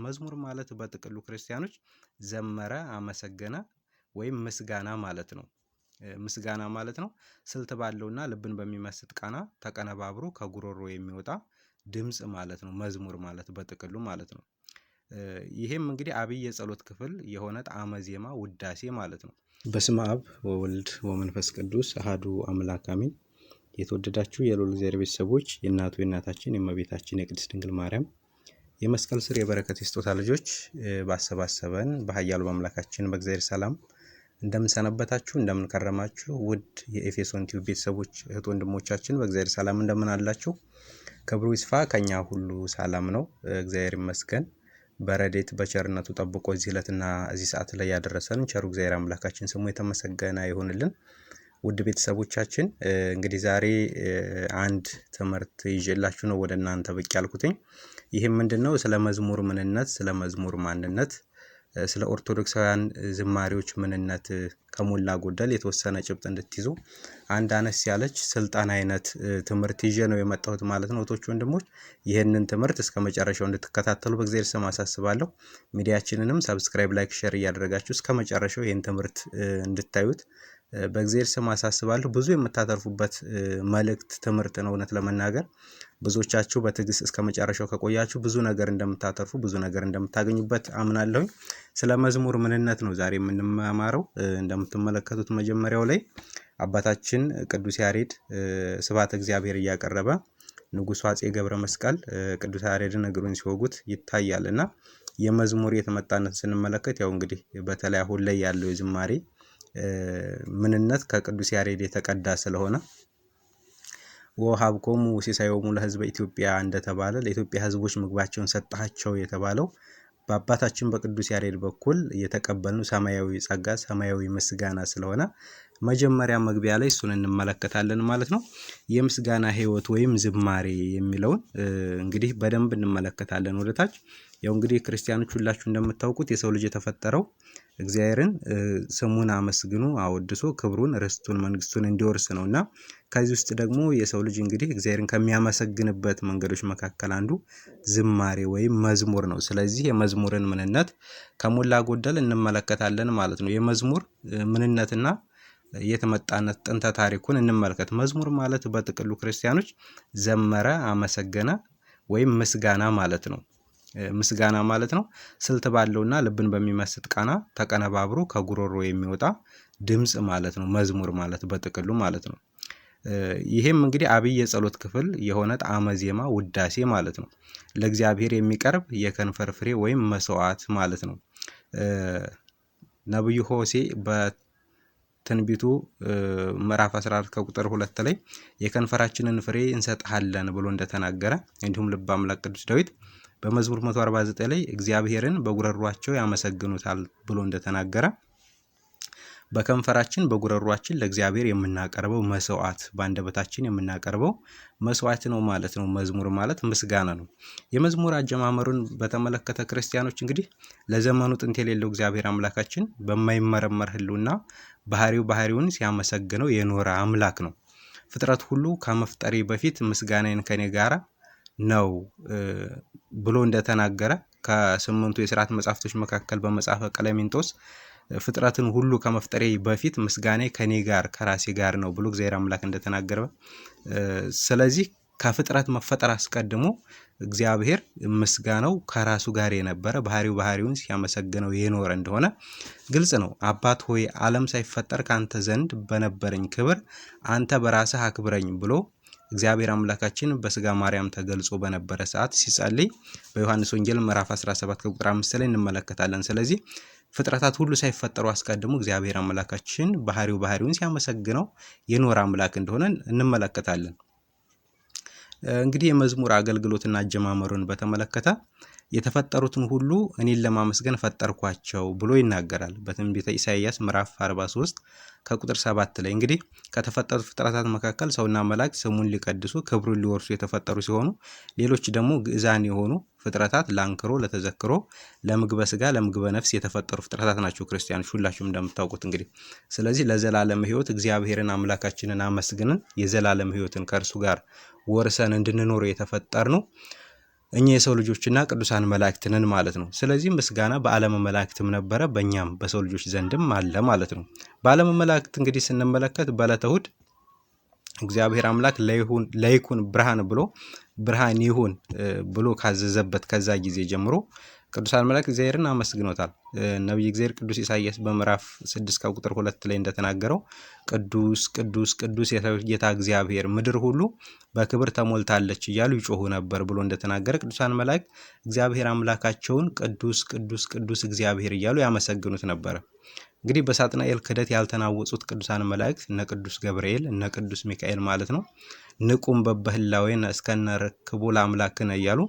መዝሙር ማለት በጥቅሉ ክርስቲያኖች ዘመረ፣ አመሰገነ ወይም ምስጋና ማለት ነው። ምስጋና ማለት ነው ስልት ባለውና ልብን በሚመስጥ ቃና ተቀነባብሮ ከጉሮሮ የሚወጣ ድምጽ ማለት ነው። መዝሙር ማለት በጥቅሉ ማለት ነው። ይሄም እንግዲህ አብይ የጸሎት ክፍል የሆነ ጣዕመ ዜማ ውዳሴ ማለት ነው። በስመ አብ ወወልድ ወመንፈስ ቅዱስ አሐዱ አምላክ አሜን። የተወደዳችሁ የልዑል እግዚአብሔር ቤተሰቦች የእናቱ የእናታችን የእመቤታችን የቅድስት ድንግል ማርያም የመስቀል ስር የበረከት የስጦታ ልጆች ባሰባሰበን በኃያሉ አምላካችን በእግዚአብሔር ሰላም እንደምንሰነበታችሁ እንደምንከረማችሁ ውድ የኤፌሶን ቲዩብ ቤተሰቦች እህት ወንድሞቻችን በእግዚአብሔር ሰላም እንደምን አላችሁ? ክብሩ ይስፋ ከኛ ሁሉ ሰላም ነው። እግዚአብሔር ይመስገን። በረዴት በቸርነቱ ጠብቆ እዚህ ዕለትና እዚህ ሰዓት ላይ ያደረሰን ቸሩ እግዚአብሔር አምላካችን ስሙ የተመሰገነ ይሁንልን። ውድ ቤተሰቦቻችን እንግዲህ ዛሬ አንድ ትምህርት ይዤላችሁ ነው ወደ እናንተ ብቅ ያልኩትኝ። ይህም ምንድነው? ስለ መዝሙር ምንነት፣ ስለ መዝሙር ማንነት፣ ስለ ኦርቶዶክሳውያን ዝማሬዎች ምንነት ከሞላ ጎደል የተወሰነ ጭብጥ እንድትይዙ አንድ አነስ ያለች ስልጣን አይነት ትምህርት ይዤ ነው የመጣሁት ማለት ነው። እህቶች ወንድሞች፣ ይህንን ትምህርት እስከ መጨረሻው እንድትከታተሉ በእግዚአብሔር ስም አሳስባለሁ። ሚዲያችንንም ሰብስክራይብ፣ ላይክ፣ ሼር እያደረጋችሁ እስከ መጨረሻው ይህን ትምህርት እንድታዩት በእግዚአብሔር ስም አሳስባለሁ። ብዙ የምታተርፉበት መልእክት ትምህርት ነው። እውነት ለመናገር ብዙዎቻችሁ በትዕግስት እስከ መጨረሻው ከቆያችሁ ብዙ ነገር እንደምታተርፉ፣ ብዙ ነገር እንደምታገኙበት አምናለሁ። ስለ መዝሙር ምንነት ነው ዛሬ የምንማማረው። እንደምትመለከቱት መጀመሪያው ላይ አባታችን ቅዱስ ያሬድ ስብሐተ እግዚአብሔር እያቀረበ ንጉሡ አፄ ገብረ መስቀል ቅዱስ ያሬድን እግሩን ሲወጉት ይታያልና የመዝሙር የተመጣነት ስንመለከት ያው እንግዲህ በተለይ አሁን ላይ ያለው የዝማሬ ምንነት ከቅዱስ ያሬድ የተቀዳ ስለሆነ ወሀብኮሙ ሲሳዮሙ ለሕዝበ ኢትዮጵያ እንደተባለ ለኢትዮጵያ ሕዝቦች ምግባቸውን ሰጣቸው የተባለው በአባታችን በቅዱስ ያሬድ በኩል የተቀበልነው ሰማያዊ ጸጋ፣ ሰማያዊ ምስጋና ስለሆነ መጀመሪያ መግቢያ ላይ እሱን እንመለከታለን ማለት ነው። የምስጋና ሕይወት ወይም ዝማሬ የሚለውን እንግዲህ በደንብ እንመለከታለን ወደታች። ያው እንግዲህ ክርስቲያኖች ሁላችሁ እንደምታውቁት የሰው ልጅ የተፈጠረው እግዚአብሔርን ስሙን አመስግኖ አወድሶ ክብሩን ርስቱን መንግስቱን እንዲወርስ ነውና ከዚህ ውስጥ ደግሞ የሰው ልጅ እንግዲህ እግዚአብሔርን ከሚያመሰግንበት መንገዶች መካከል አንዱ ዝማሬ ወይም መዝሙር ነው። ስለዚህ የመዝሙርን ምንነት ከሞላ ጎደል እንመለከታለን ማለት ነው። የመዝሙር ምንነትና የተመጣነት ጥንተ ታሪኩን እንመልከት። መዝሙር ማለት በጥቅሉ ክርስቲያኖች ዘመረ፣ አመሰገነ ወይም ምስጋና ማለት ነው። ምስጋና ማለት ነው ስልት ባለውና ልብን በሚመስጥ ቃና ተቀነባብሮ ከጉሮሮ የሚወጣ ድምጽ ማለት ነው። መዝሙር ማለት በጥቅሉ ማለት ነው። ይሄም እንግዲህ አብይ የጸሎት ክፍል የሆነ ጣዕመ ዜማ ውዳሴ ማለት ነው። ለእግዚአብሔር የሚቀርብ የከንፈር ፍሬ ወይም መስዋዕት ማለት ነው። ነብዩ ሆሴዕ በትንቢቱ ምዕራፍ 14 ከቁጥር 2 ላይ የከንፈራችንን ፍሬ እንሰጥሃለን ብሎ እንደተናገረ፣ እንዲሁም ልበ አምላክ ቅዱስ ዳዊት በመዝሙር 149 ላይ እግዚአብሔርን በጉረሯቸው ያመሰግኑታል ብሎ እንደተናገረ በከንፈራችን በጉረሯችን ለእግዚአብሔር የምናቀርበው መስዋዕት፣ በአንደበታችን የምናቀርበው መስዋዕት ነው ማለት ነው። መዝሙር ማለት ምስጋና ነው። የመዝሙር አጀማመሩን በተመለከተ ክርስቲያኖች እንግዲህ ለዘመኑ ጥንት የሌለው እግዚአብሔር አምላካችን በማይመረመር ሕልውና ባህሪውን ሲያመሰግነው የኖረ አምላክ ነው። ፍጥረት ሁሉ ከመፍጠሬ በፊት ምስጋናዬን ከኔ ጋራ ነው ብሎ እንደተናገረ ከስምንቱ የሥርዓት መጻሕፍቶች መካከል በመጽሐፈ ቀሌምንጦስ ፍጥረትን ሁሉ ከመፍጠሬ በፊት ምስጋናዬ ከኔ ጋር ከራሴ ጋር ነው ብሎ እግዚአብሔር አምላክ እንደተናገረ፣ ስለዚህ ከፍጥረት መፈጠር አስቀድሞ እግዚአብሔር ምስጋናው ከራሱ ጋር የነበረ ባህሪውን ሲያመሰግነው የኖረ እንደሆነ ግልጽ ነው። አባት ሆይ ዓለም ሳይፈጠር ካንተ ዘንድ በነበረኝ ክብር አንተ በራስህ አክብረኝ ብሎ እግዚአብሔር አምላካችን በስጋ ማርያም ተገልጾ በነበረ ሰዓት ሲጸልይ በዮሐንስ ወንጌል ምዕራፍ 17 ቁጥር 5 ላይ እንመለከታለን። ስለዚህ ፍጥረታት ሁሉ ሳይፈጠሩ አስቀድሞ እግዚአብሔር አምላካችን ባህሪውን ሲያመሰግነው የኖረ አምላክ እንደሆነ እንመለከታለን። እንግዲህ የመዝሙር አገልግሎትና አጀማመሩን በተመለከተ የተፈጠሩትን ሁሉ እኔን ለማመስገን ፈጠርኳቸው ብሎ ይናገራል በትንቢተ ኢሳይያስ ምዕራፍ 43 ከቁጥር 7 ላይ። እንግዲህ ከተፈጠሩት ፍጥረታት መካከል ሰውና መላእክት ስሙን ሊቀድሱ ክብሩን ሊወርሱ የተፈጠሩ ሲሆኑ ሌሎች ደግሞ ግዕዛን የሆኑ ፍጥረታት ለአንክሮ፣ ለተዘክሮ፣ ለምግበ ስጋ፣ ለምግበ ነፍስ የተፈጠሩ ፍጥረታት ናቸው። ክርስቲያኖች ሁላችሁም እንደምታውቁት እንግዲህ ስለዚህ ለዘላለም ሕይወት እግዚአብሔርን አምላካችንን አመስግነን የዘላለም ሕይወትን ከእርሱ ጋር ወርሰን እንድንኖር የተፈጠር ነው። እኛ የሰው ልጆችና ቅዱሳን መላእክት ነን ማለት ነው። ስለዚህ ምስጋና በዓለመ መላእክትም ነበረ፣ በእኛም በሰው ልጆች ዘንድም አለ ማለት ነው። በዓለመ መላእክት እንግዲህ ስንመለከት በዕለተ እሑድ እግዚአብሔር አምላክ ለይኩን ብርሃን ብሎ ብርሃን ይሁን ብሎ ካዘዘበት ከዛ ጊዜ ጀምሮ ቅዱሳን መላእክት እግዚአብሔርን አመስግኖታል። ነቢይ እግዚአብሔር ቅዱስ ኢሳይያስ በምዕራፍ 6 ከቁጥር 2 ላይ እንደተናገረው ቅዱስ ቅዱስ ቅዱስ የጌታ እግዚአብሔር ምድር ሁሉ በክብር ተሞልታለች እያሉ ይጮሁ ነበር ብሎ እንደተናገረ ቅዱሳን መላእክት እግዚአብሔር አምላካቸውን ቅዱስ ቅዱስ ቅዱስ እግዚአብሔር እያሉ ያመሰግኑት ነበረ። እንግዲህ በሳጥናኤል ክህደት ያልተናወጹት ቅዱሳን መላእክት እነ ቅዱስ ገብርኤል እነ ቅዱስ ሚካኤል ማለት ነው ንቁም በበህላዌነ እስከነ ርክቡ ለአምላክነ እያሉ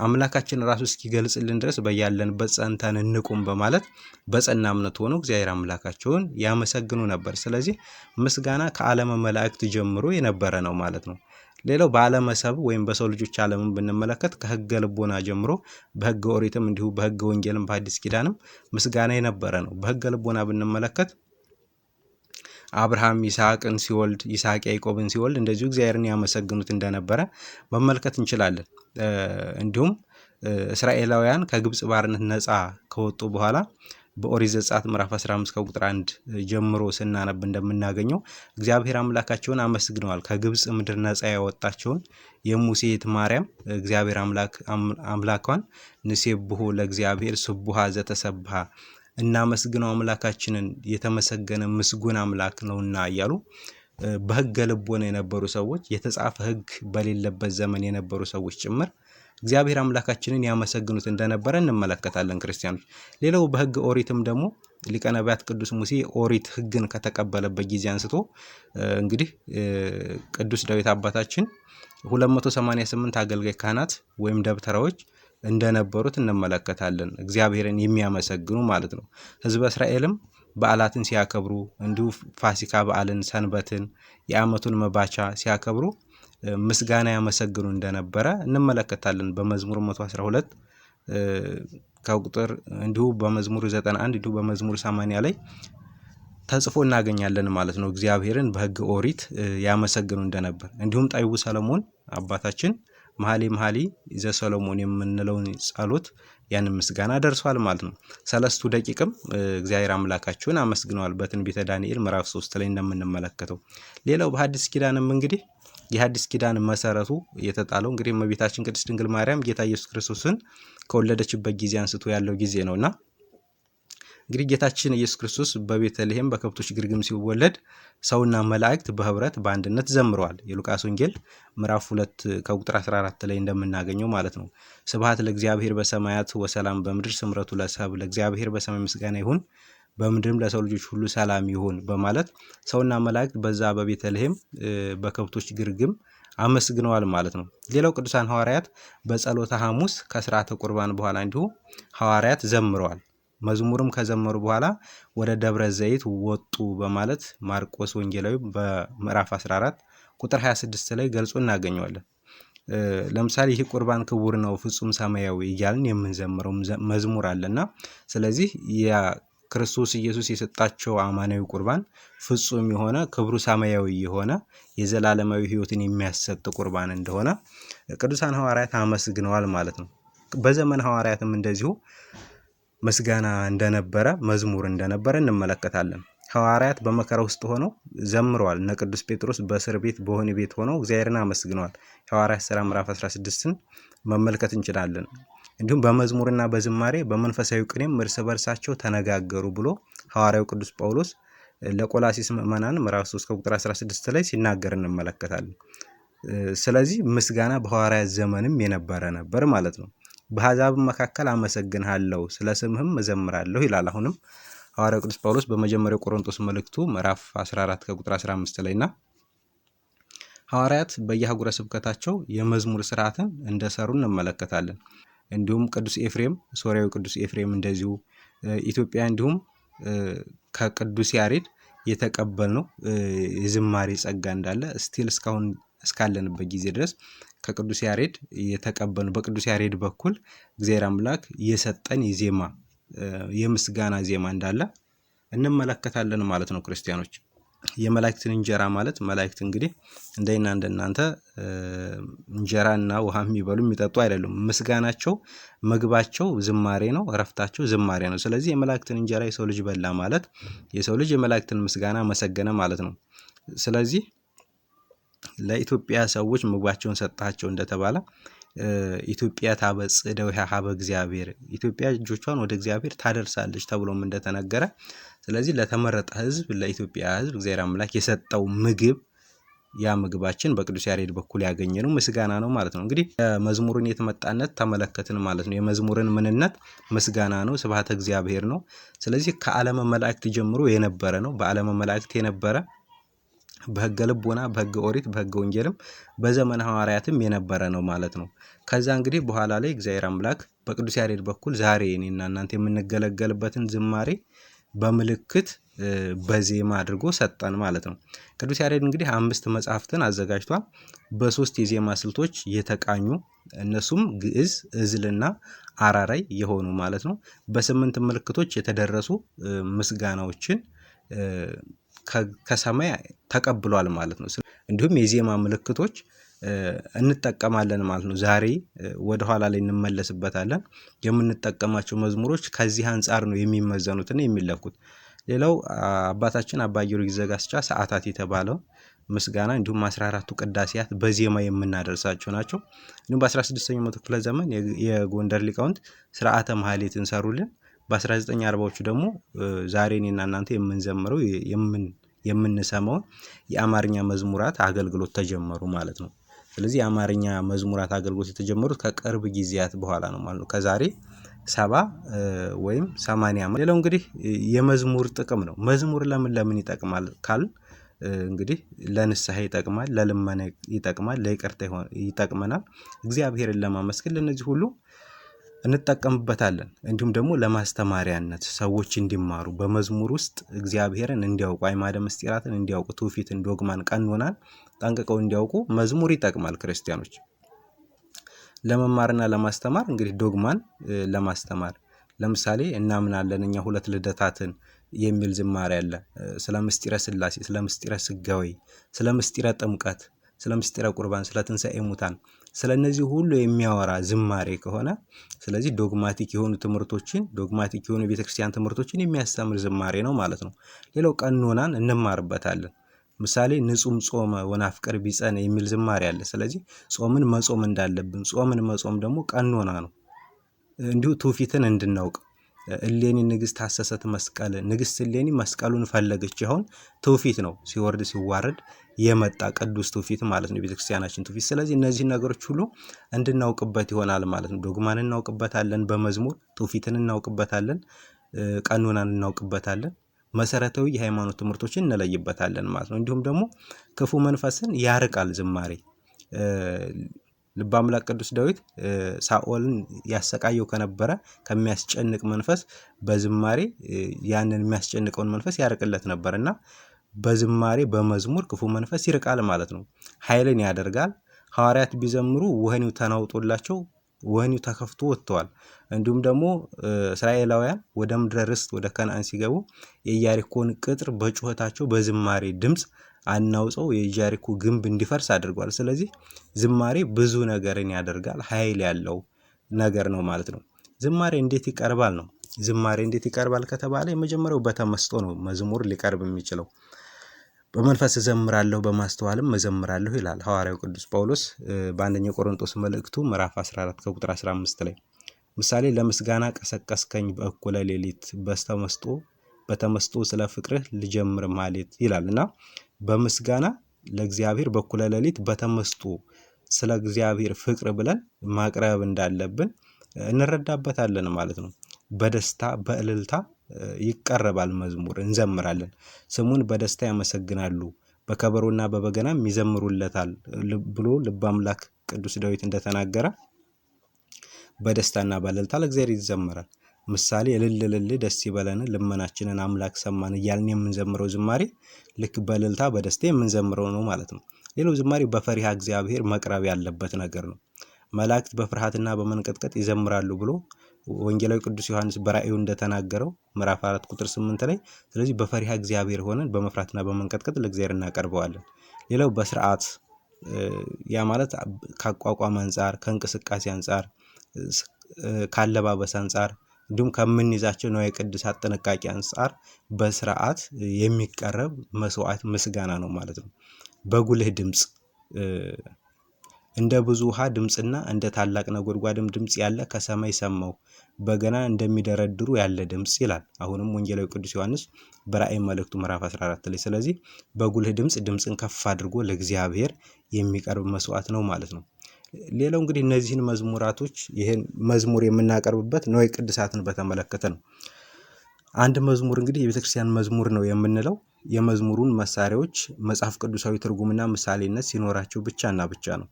አምላካችን ራሱ እስኪገልጽልን ድረስ በያለንበት ጸንተን እንቁም በማለት በጸና እምነት ሆነው እግዚአብሔር አምላካቸውን ያመሰግኑ ነበር። ስለዚህ ምስጋና ከዓለመ መላእክት ጀምሮ የነበረ ነው ማለት ነው። ሌላው በዓለመ ሰብእ ወይም በሰው ልጆች ዓለምን ብንመለከት ከሕገ ልቦና ጀምሮ በሕገ ኦሪትም እንዲሁ በሕገ ወንጌልም በአዲስ ኪዳንም ምስጋና የነበረ ነው። በሕገ ልቦና ብንመለከት አብርሃም ይስሐቅን ሲወልድ ይስሐቅ ያዕቆብን ሲወልድ እንደዚሁ እግዚአብሔርን ያመሰግኑት እንደነበረ መመልከት እንችላለን። እንዲሁም እስራኤላውያን ከግብጽ ባርነት ነፃ ከወጡ በኋላ በኦሪት ዘጸአት ምዕራፍ 15 ከቁጥር 1 ጀምሮ ስናነብ እንደምናገኘው እግዚአብሔር አምላካቸውን አመስግነዋል። ከግብጽ ምድር ነፃ ያወጣቸውን የሙሴ እህት ማርያም እግዚአብሔር አምላኳን ንሴብሖ ለእግዚአብሔር ስቡሐ ዘተሰብሐ እናመስግነው አምላካችንን የተመሰገነ ምስጉን አምላክ ነውና እያሉ በሕገ ልቦና የነበሩ ሰዎች የተጻፈ ሕግ በሌለበት ዘመን የነበሩ ሰዎች ጭምር እግዚአብሔር አምላካችንን ያመሰግኑት እንደነበረ እንመለከታለን ክርስቲያኖች። ሌላው በሕገ ኦሪትም ደግሞ ሊቀ ነቢያት ቅዱስ ሙሴ ኦሪት ሕግን ከተቀበለበት ጊዜ አንስቶ እንግዲህ ቅዱስ ዳዊት አባታችን 288 አገልጋይ ካህናት ወይም ደብተራዎች እንደነበሩት እንመለከታለን፣ እግዚአብሔርን የሚያመሰግኑ ማለት ነው። ሕዝበ እስራኤልም በዓላትን ሲያከብሩ እንዲሁ ፋሲካ በዓልን፣ ሰንበትን፣ የዓመቱን መባቻ ሲያከብሩ ምስጋና ያመሰግኑ እንደነበረ እንመለከታለን። በመዝሙር 112 ከቁጥር እንዲሁ በመዝሙር 91 እንዲሁ በመዝሙር 80 ላይ ተጽፎ እናገኛለን ማለት ነው። እግዚአብሔርን በሕገ ኦሪት ያመሰግኑ እንደነበር እንዲሁም ጠቢቡ ሰሎሞን አባታችን መኃልየ ዘሰሎሞን የምንለውን ጸሎት ያንን ምስጋና ደርሷል ማለት ነው። 3 ደቂቅም እግዚአብሔር አምላካቸውን አመስግነዋል በትንቢተ ዳንኤል ምዕራፍ 3 ላይ እንደምንመለከተው። ሌላው በሐዲስ ኪዳንም እንግዲህ የሐዲስ ኪዳን መሰረቱ የተጣለው እንግዲህ እመቤታችን ቅድስት ድንግል ማርያም ጌታ ኢየሱስ ክርስቶስን ከወለደችበት ጊዜ አንስቶ ያለው ጊዜ ነውና እንግዲህ ጌታችን ኢየሱስ ክርስቶስ በቤተልሔም በከብቶች ግርግም ሲወለድ ሰውና መላእክት በህብረት በአንድነት ዘምረዋል። የሉቃስ ወንጌል ምዕራፍ 2 ከቁጥር 14 ላይ እንደምናገኘው ማለት ነው። ስብሐት ለእግዚአብሔር በሰማያት ወሰላም በምድር ስምረቱ ለሰብእ፣ ለእግዚአብሔር በሰማይ ምስጋና ይሁን በምድርም ለሰው ልጆች ሁሉ ሰላም ይሁን በማለት ሰውና መላእክት በዛ በቤተልሔም በከብቶች ግርግም አመስግነዋል ማለት ነው። ሌላው ቅዱሳን ሐዋርያት በጸሎተ ሐሙስ ከስርዓተ ቁርባን በኋላ እንዲሁ ሐዋርያት ዘምረዋል። መዝሙርም ከዘመሩ በኋላ ወደ ደብረ ዘይት ወጡ በማለት ማርቆስ ወንጌላዊ በምዕራፍ 14 ቁጥር 26 ላይ ገልጾ እናገኘዋለን። ለምሳሌ ይህ ቁርባን ክቡር ነው ፍጹም ሰማያዊ እያልን የምንዘምረው መዝሙር አለና ስለዚህ ክርስቶስ ኢየሱስ የሰጣቸው አማናዊ ቁርባን ፍጹም የሆነ ክብሩ ሰማያዊ የሆነ የዘላለማዊ ሕይወትን የሚያሰጥ ቁርባን እንደሆነ ቅዱሳን ሐዋርያት አመስግነዋል ማለት ነው። በዘመን ሐዋርያትም እንደዚሁ ምስጋና እንደነበረ መዝሙር እንደነበረ እንመለከታለን። ሐዋርያት በመከራ ውስጥ ሆነው ዘምረዋል። እነ ቅዱስ ጴጥሮስ በእስር ቤት በወህኒ ቤት ሆነው እግዚአብሔርን አመስግነዋል። ሐዋርያት ሥራ ምዕራፍ 16ን መመልከት እንችላለን። እንዲሁም በመዝሙርና በዝማሬ በመንፈሳዊ ቅኔም እርስ በርሳቸው ተነጋገሩ ብሎ ሐዋርያው ቅዱስ ጳውሎስ ለቆላሲስ ምዕመናን ምዕራፍ 3 ከቁጥር 16 ላይ ሲናገር እንመለከታለን። ስለዚህ ምስጋና በሐዋርያት ዘመንም የነበረ ነበር ማለት ነው። በአሕዛብ መካከል አመሰግንሃለሁ ስለ ስምህም እዘምራለሁ ይላል። አሁንም ሐዋርያው ቅዱስ ጳውሎስ በመጀመሪያው ቆሮንቶስ መልእክቱ ምዕራፍ 14 ከቁጥር 15 ላይና ሐዋርያት በየአህጉረ ስብከታቸው የመዝሙር ስርዓትን እንደሰሩ እንመለከታለን። እንዲሁም ቅዱስ ኤፍሬም ሶርያዊ ቅዱስ ኤፍሬም እንደዚሁ ኢትዮጵያ እንዲሁም ከቅዱስ ያሬድ የተቀበልነው የዝማሬ ጸጋ እንዳለ ስቲል እስካሁን እስካለንበት ጊዜ ድረስ ከቅዱስ ያሬድ የተቀበልነው በቅዱስ ያሬድ በኩል እግዚአብሔር አምላክ የሰጠን የምስጋና ዜማ እንዳለ እንመለከታለን ማለት ነው ክርስቲያኖች። የመላእክትን እንጀራ ማለት መላእክት እንግዲህ እንደና እንደናንተ እንጀራና ውሃ የሚበሉ የሚጠጡ አይደሉም። ምስጋናቸው ምግባቸው ዝማሬ ነው፣ እረፍታቸው ዝማሬ ነው። ስለዚህ የመላእክትን እንጀራ የሰው ልጅ በላ ማለት የሰው ልጅ የመላእክትን ምስጋና መሰገነ ማለት ነው። ስለዚህ ለኢትዮጵያ ሰዎች ምግባቸውን ሰጣቸው እንደተባለ ኢትዮጵያ ታበጽሕ እደዊሃ ኀበ እግዚአብሔር፣ ኢትዮጵያ እጆቿን ወደ እግዚአብሔር ታደርሳለች ተብሎም እንደተነገረ፣ ስለዚህ ለተመረጠ ሕዝብ ለኢትዮጵያ ሕዝብ እግዚአብሔር አምላክ የሰጠው ምግብ ያ ምግባችን በቅዱስ ያሬድ በኩል ያገኘነው ምስጋና ነው ማለት ነው። እንግዲህ የመዝሙርን የተመጣነት ተመለከትን ማለት ነው። የመዝሙርን ምንነት ምስጋና ነው፣ ስብሐተ እግዚአብሔር ነው። ስለዚህ ከዓለመ መላእክት ጀምሮ የነበረ ነው። በዓለመ መላእክት የነበረ በሕገ ልቦና በሕገ ኦሪት በሕገ ወንጌልም በዘመነ ሐዋርያትም የነበረ ነው ማለት ነው። ከዛ እንግዲህ በኋላ ላይ እግዚአብሔር አምላክ በቅዱስ ያሬድ በኩል ዛሬ እኔና እናንተ የምንገለገልበትን ዝማሬ በምልክት በዜማ አድርጎ ሰጠን ማለት ነው። ቅዱስ ያሬድ እንግዲህ 5 መጽሐፍትን አዘጋጅቷል፣ በ3 የዜማ ስልቶች የተቃኙ እነሱም ግዕዝ፣ ዕዝልና አራራይ የሆኑ ማለት ነው። በ8 ምልክቶች የተደረሱ ምስጋናዎችን ከሰማይ ተቀብሏል ማለት ነው። እንዲሁም የዜማ ምልክቶች እንጠቀማለን ማለት ነው። ዛሬ ወደ ኋላ ላይ እንመለስበታለን። የምንጠቀማቸው መዝሙሮች ከዚህ አንጻር ነው የሚመዘኑትና የሚለኩት። ሌላው አባታችን አባ ጊዮርጊስ ዘጋስጫ ሰዓታት የተባለው ምስጋና እንዲሁም 14ቱ ቅዳሴያት በዜማ የምናደርሳቸው ናቸው። እንዲሁም በ16ኛው መቶ ክፍለ ዘመን የጎንደር ሊቃውንት ስርዓተ ማህሌትን ሰሩልን። በ1940ዎቹ ደግሞ ዛሬ እኔና እናንተ የምንዘምረው የምንሰማውን የአማርኛ መዝሙራት አገልግሎት ተጀመሩ ማለት ነው። ስለዚህ የአማርኛ መዝሙራት አገልግሎት የተጀመሩት ከቅርብ ጊዜያት በኋላ ነው ማለት ነው። ከዛሬ 70 ወይም 80 ዓመት። ሌላው እንግዲህ የመዝሙር ጥቅም ነው። መዝሙር ለምን ይጠቅማል ካል እንግዲህ ለንስሐ ይጠቅማል፣ ለልመና ይጠቅማል፣ ለይቅርታ ይጠቅመናል፣ እግዚአብሔርን ለማመስገን ለነዚህ ሁሉ እንጠቀምበታለን። እንዲሁም ደግሞ ለማስተማሪያነት ሰዎች እንዲማሩ በመዝሙር ውስጥ እግዚአብሔርን እንዲያውቁ አዕማደ ምስጢራትን እንዲያውቁ ትውፊትን፣ ዶግማን፣ ቀኖናን ጠንቅቀው እንዲያውቁ መዝሙር ይጠቅማል። ክርስቲያኖች ለመማርና ለማስተማር እንግዲህ ዶግማን ለማስተማር ለምሳሌ እናምናለን እኛ 2 ልደታትን የሚል ዝማሬ አለ። ስለ ምስጢረ ሥላሴ፣ ስለ ምስጢረ ሥጋዌ፣ ስለ ምስጢረ ጥምቀት፣ ስለ ምስጢረ ቁርባን፣ ስለ ትንሣኤ ሙታን፣ ስለነዚህ ሁሉ የሚያወራ ዝማሬ ከሆነ ስለዚህ ዶግማቲክ የሆኑ ትምህርቶችን ዶግማቲክ የሆኑ የቤተክርስቲያን ትምህርቶችን የሚያስተምር ዝማሬ ነው ማለት ነው። ሌላው ቀኖናን እንማርበታለን። ምሳሌ ንጹም ጾመ ወናፍቅር ቢጸነ የሚል ዝማሬ አለ። ስለዚህ ጾምን መጾም እንዳለብን፣ ጾምን መጾም ደግሞ ቀኖና ነው። እንዲሁ ትውፊትን እንድናውቅ እሌኒ ንግሥት ሐሰሰት መስቀል፣ ንግሥት እሌኒ መስቀሉን ፈለገች። አሁን ትውፊት ነው፣ ሲወርድ ሲዋረድ የመጣ ቅዱስ ትውፊት ማለት ነው፣ የቤተክርስቲያናችን ትውፊት። ስለዚህ እነዚህ ነገሮች ሁሉ እንድናውቅበት ይሆናል ማለት ነው። ዶግማን እናውቅበታለን፣ በመዝሙር ትውፊትን እናውቅበታለን፣ ቀኖናን እናውቅበታለን፣ መሰረታዊ የሃይማኖት ትምህርቶችን እንለይበታለን ማለት ነው። እንዲሁም ደግሞ ክፉ መንፈስን ያርቃል ዝማሬ። ልበ አምላክ ቅዱስ ዳዊት ሳኦልን ያሰቃየው ከነበረ ከሚያስጨንቅ መንፈስ በዝማሬ ያንን የሚያስጨንቀውን መንፈስ ያርቅለት ነበርና በዝማሬ በመዝሙር ክፉ መንፈስ ይርቃል ማለት ነው። ኃይልን ያደርጋል። ሐዋርያት ቢዘምሩ ወህኒው ተናውጦላቸው ወህኒው ተከፍቶ ወጥተዋል። እንዲሁም ደግሞ እስራኤላውያን ወደ ምድረ ርስት ወደ ከነዓን ሲገቡ የኢያሪኮን ቅጥር በጩኸታቸው በዝማሬ ድምፅ አናውፀው የኢያሪኮ ግንብ እንዲፈርስ አድርጓል። ስለዚህ ዝማሬ ብዙ ነገርን ያደርጋል፣ ኃይል ያለው ነገር ነው ማለት ነው። ዝማሬ እንዴት ይቀርባል ነው። ዝማሬ እንዴት ይቀርባል ከተባለ የመጀመሪያው በተመስጦ ነው መዝሙር ሊቀርብ የሚችለው። በመንፈስ እዘምራለሁ በማስተዋልም እዘምራለሁ ይላል ሐዋርያው ቅዱስ ጳውሎስ በአንደኛ ቆሮንቶስ መልእክቱ ምዕራፍ 14 ከቁጥር 15 ላይ። ምሳሌ ለምስጋና ቀሰቀስከኝ በእኩለ ሌሊት በተመስጦ ስለ ፍቅርህ ልጀምር ማሌት ይላልና በምስጋና ለእግዚአብሔር በእኩለ ሌሊት በተመስጦ ስለ እግዚአብሔር ፍቅር ብለን ማቅረብ እንዳለብን እንረዳበታለን ማለት ነው። በደስታ በእልልታ ይቀርባል መዝሙር፣ እንዘምራለን። ስሙን በደስታ ያመሰግናሉ፣ በከበሮና በበገናም ይዘምሩለታል ብሎ ልበ አምላክ ቅዱስ ዳዊት እንደተናገረ በደስታና በእልልታ ለእግዚአብሔር ይዘመራል። ምሳሌ እልል እልል ደስ ይበለን ልመናችንን አምላክ ሰማን እያልን የምንዘምረው ዝማሬ ልክ በእልልታ በደስታ የምንዘምረው ነው ማለት ነው። ሌላው ዝማሬ በፈሪሃ እግዚአብሔር መቅረብ ያለበት ነገር ነው። መላእክት በፍርሃትና በመንቀጥቀጥ ይዘምራሉ ብሎ ወንጌላዊ ቅዱስ ዮሐንስ በራእዩ እንደተናገረው ምዕራፍ 4 ቁጥር 8 ላይ ስለዚህ በፈሪሃ እግዚአብሔር ሆነን በመፍራትና በመንቀጥቀጥ ለእግዚአብሔር እናቀርበዋለን። ሌላው በስርዓት ያ ማለት ከአቋቋም አንጻር፣ ከእንቅስቃሴ አንጻር፣ ካለባበስ አንጻር እንዲሁም ከምንይዛቸው ንዋየ ቅድሳት ጥንቃቄ አንጻር በስርዓት የሚቀረብ መስዋዕት ምስጋና ነው ማለት ነው። በጉልህ ድምፅ እንደ ብዙ ውሃ ድምፅና እንደ ታላቅ ነጎድጓድም ድምፅ ያለ ከሰማይ ሰማሁ፣ በገና እንደሚደረድሩ ያለ ድምፅ ይላል። አሁንም ወንጌላዊ ቅዱስ ዮሐንስ በራእይ መልእክቱ ምዕራፍ 14 ላይ። ስለዚህ በጉልህ ድምፅ ድምፅን ከፍ አድርጎ ለእግዚአብሔር የሚቀርብ መስዋዕት ነው ማለት ነው። ሌላው እንግዲህ እነዚህን መዝሙራቶች ይህን መዝሙር የምናቀርብበት ንዋየ ቅድሳትን በተመለከተ ነው። አንድ መዝሙር እንግዲህ የቤተክርስቲያን መዝሙር ነው የምንለው የመዝሙሩን መሳሪያዎች መጽሐፍ ቅዱሳዊ ትርጉምና ምሳሌነት ሲኖራቸው ብቻና ብቻ ነው።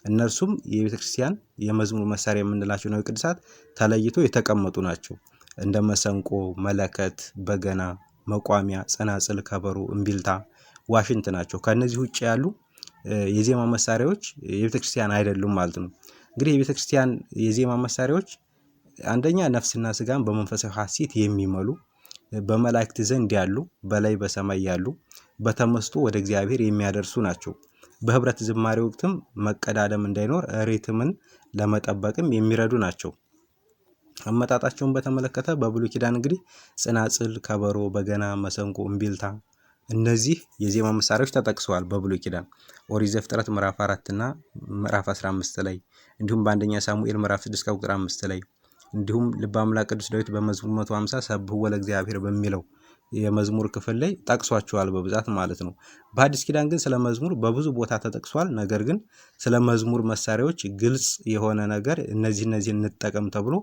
እነርሱም የቤተክርስቲያን የመዝሙር መሳሪያ የምንላቸው ንዋየ ቅድሳት ተለይቶ የተቀመጡ ናቸው። እንደ መሰንቆ፣ መለከት፣ በገና፣ መቋሚያ፣ ጸናጽል፣ ከበሮ፣ እምቢልታ፣ ዋሽንት ናቸው። ከነዚህ ውጭ ያሉ የዜማ መሳሪያዎች የቤተክርስቲያን አይደሉም ማለት ነው። እንግዲህ የቤተክርስቲያን የዜማ መሳሪያዎች አንደኛ ነፍስና ስጋን በመንፈሳዊ ሐሴት የሚመሉ በመላእክት ዘንድ ያሉ በላይ በሰማይ ያሉ በተመስጦ ወደ እግዚአብሔር የሚያደርሱ ናቸው። በህብረት ዝማሬ ወቅትም መቀዳደም እንዳይኖር ሪትምን ለመጠበቅም የሚረዱ ናቸው። አመጣጣቸውን በተመለከተ በብሉይ ኪዳን እንግዲህ ጽናጽል፣ ከበሮ፣ በገና፣ መሰንቆ፣ እምቢልታ እነዚህ የዜማ መሳሪያዎች ተጠቅሰዋል በብሉይ ኪዳን ኦሪት ዘፍጥረት ምዕራፍ 4 እና ምዕራፍ 15 ላይ እንዲሁም በአንደኛ ሳሙኤል ምዕራፍ 6 ቁጥር 5 ላይ እንዲሁም ልበ አምላክ ቅዱስ ዳዊት በመዝሙር 150 ሰብሕዎ ለእግዚአብሔር በሚለው የመዝሙር ክፍል ላይ ጠቅሷቸዋል በብዛት ማለት ነው። በአዲስ ኪዳን ግን ስለ መዝሙር በብዙ ቦታ ተጠቅሷል። ነገር ግን ስለ መዝሙር መሳሪያዎች ግልጽ የሆነ ነገር እነዚህን እንጠቀም ተብሎ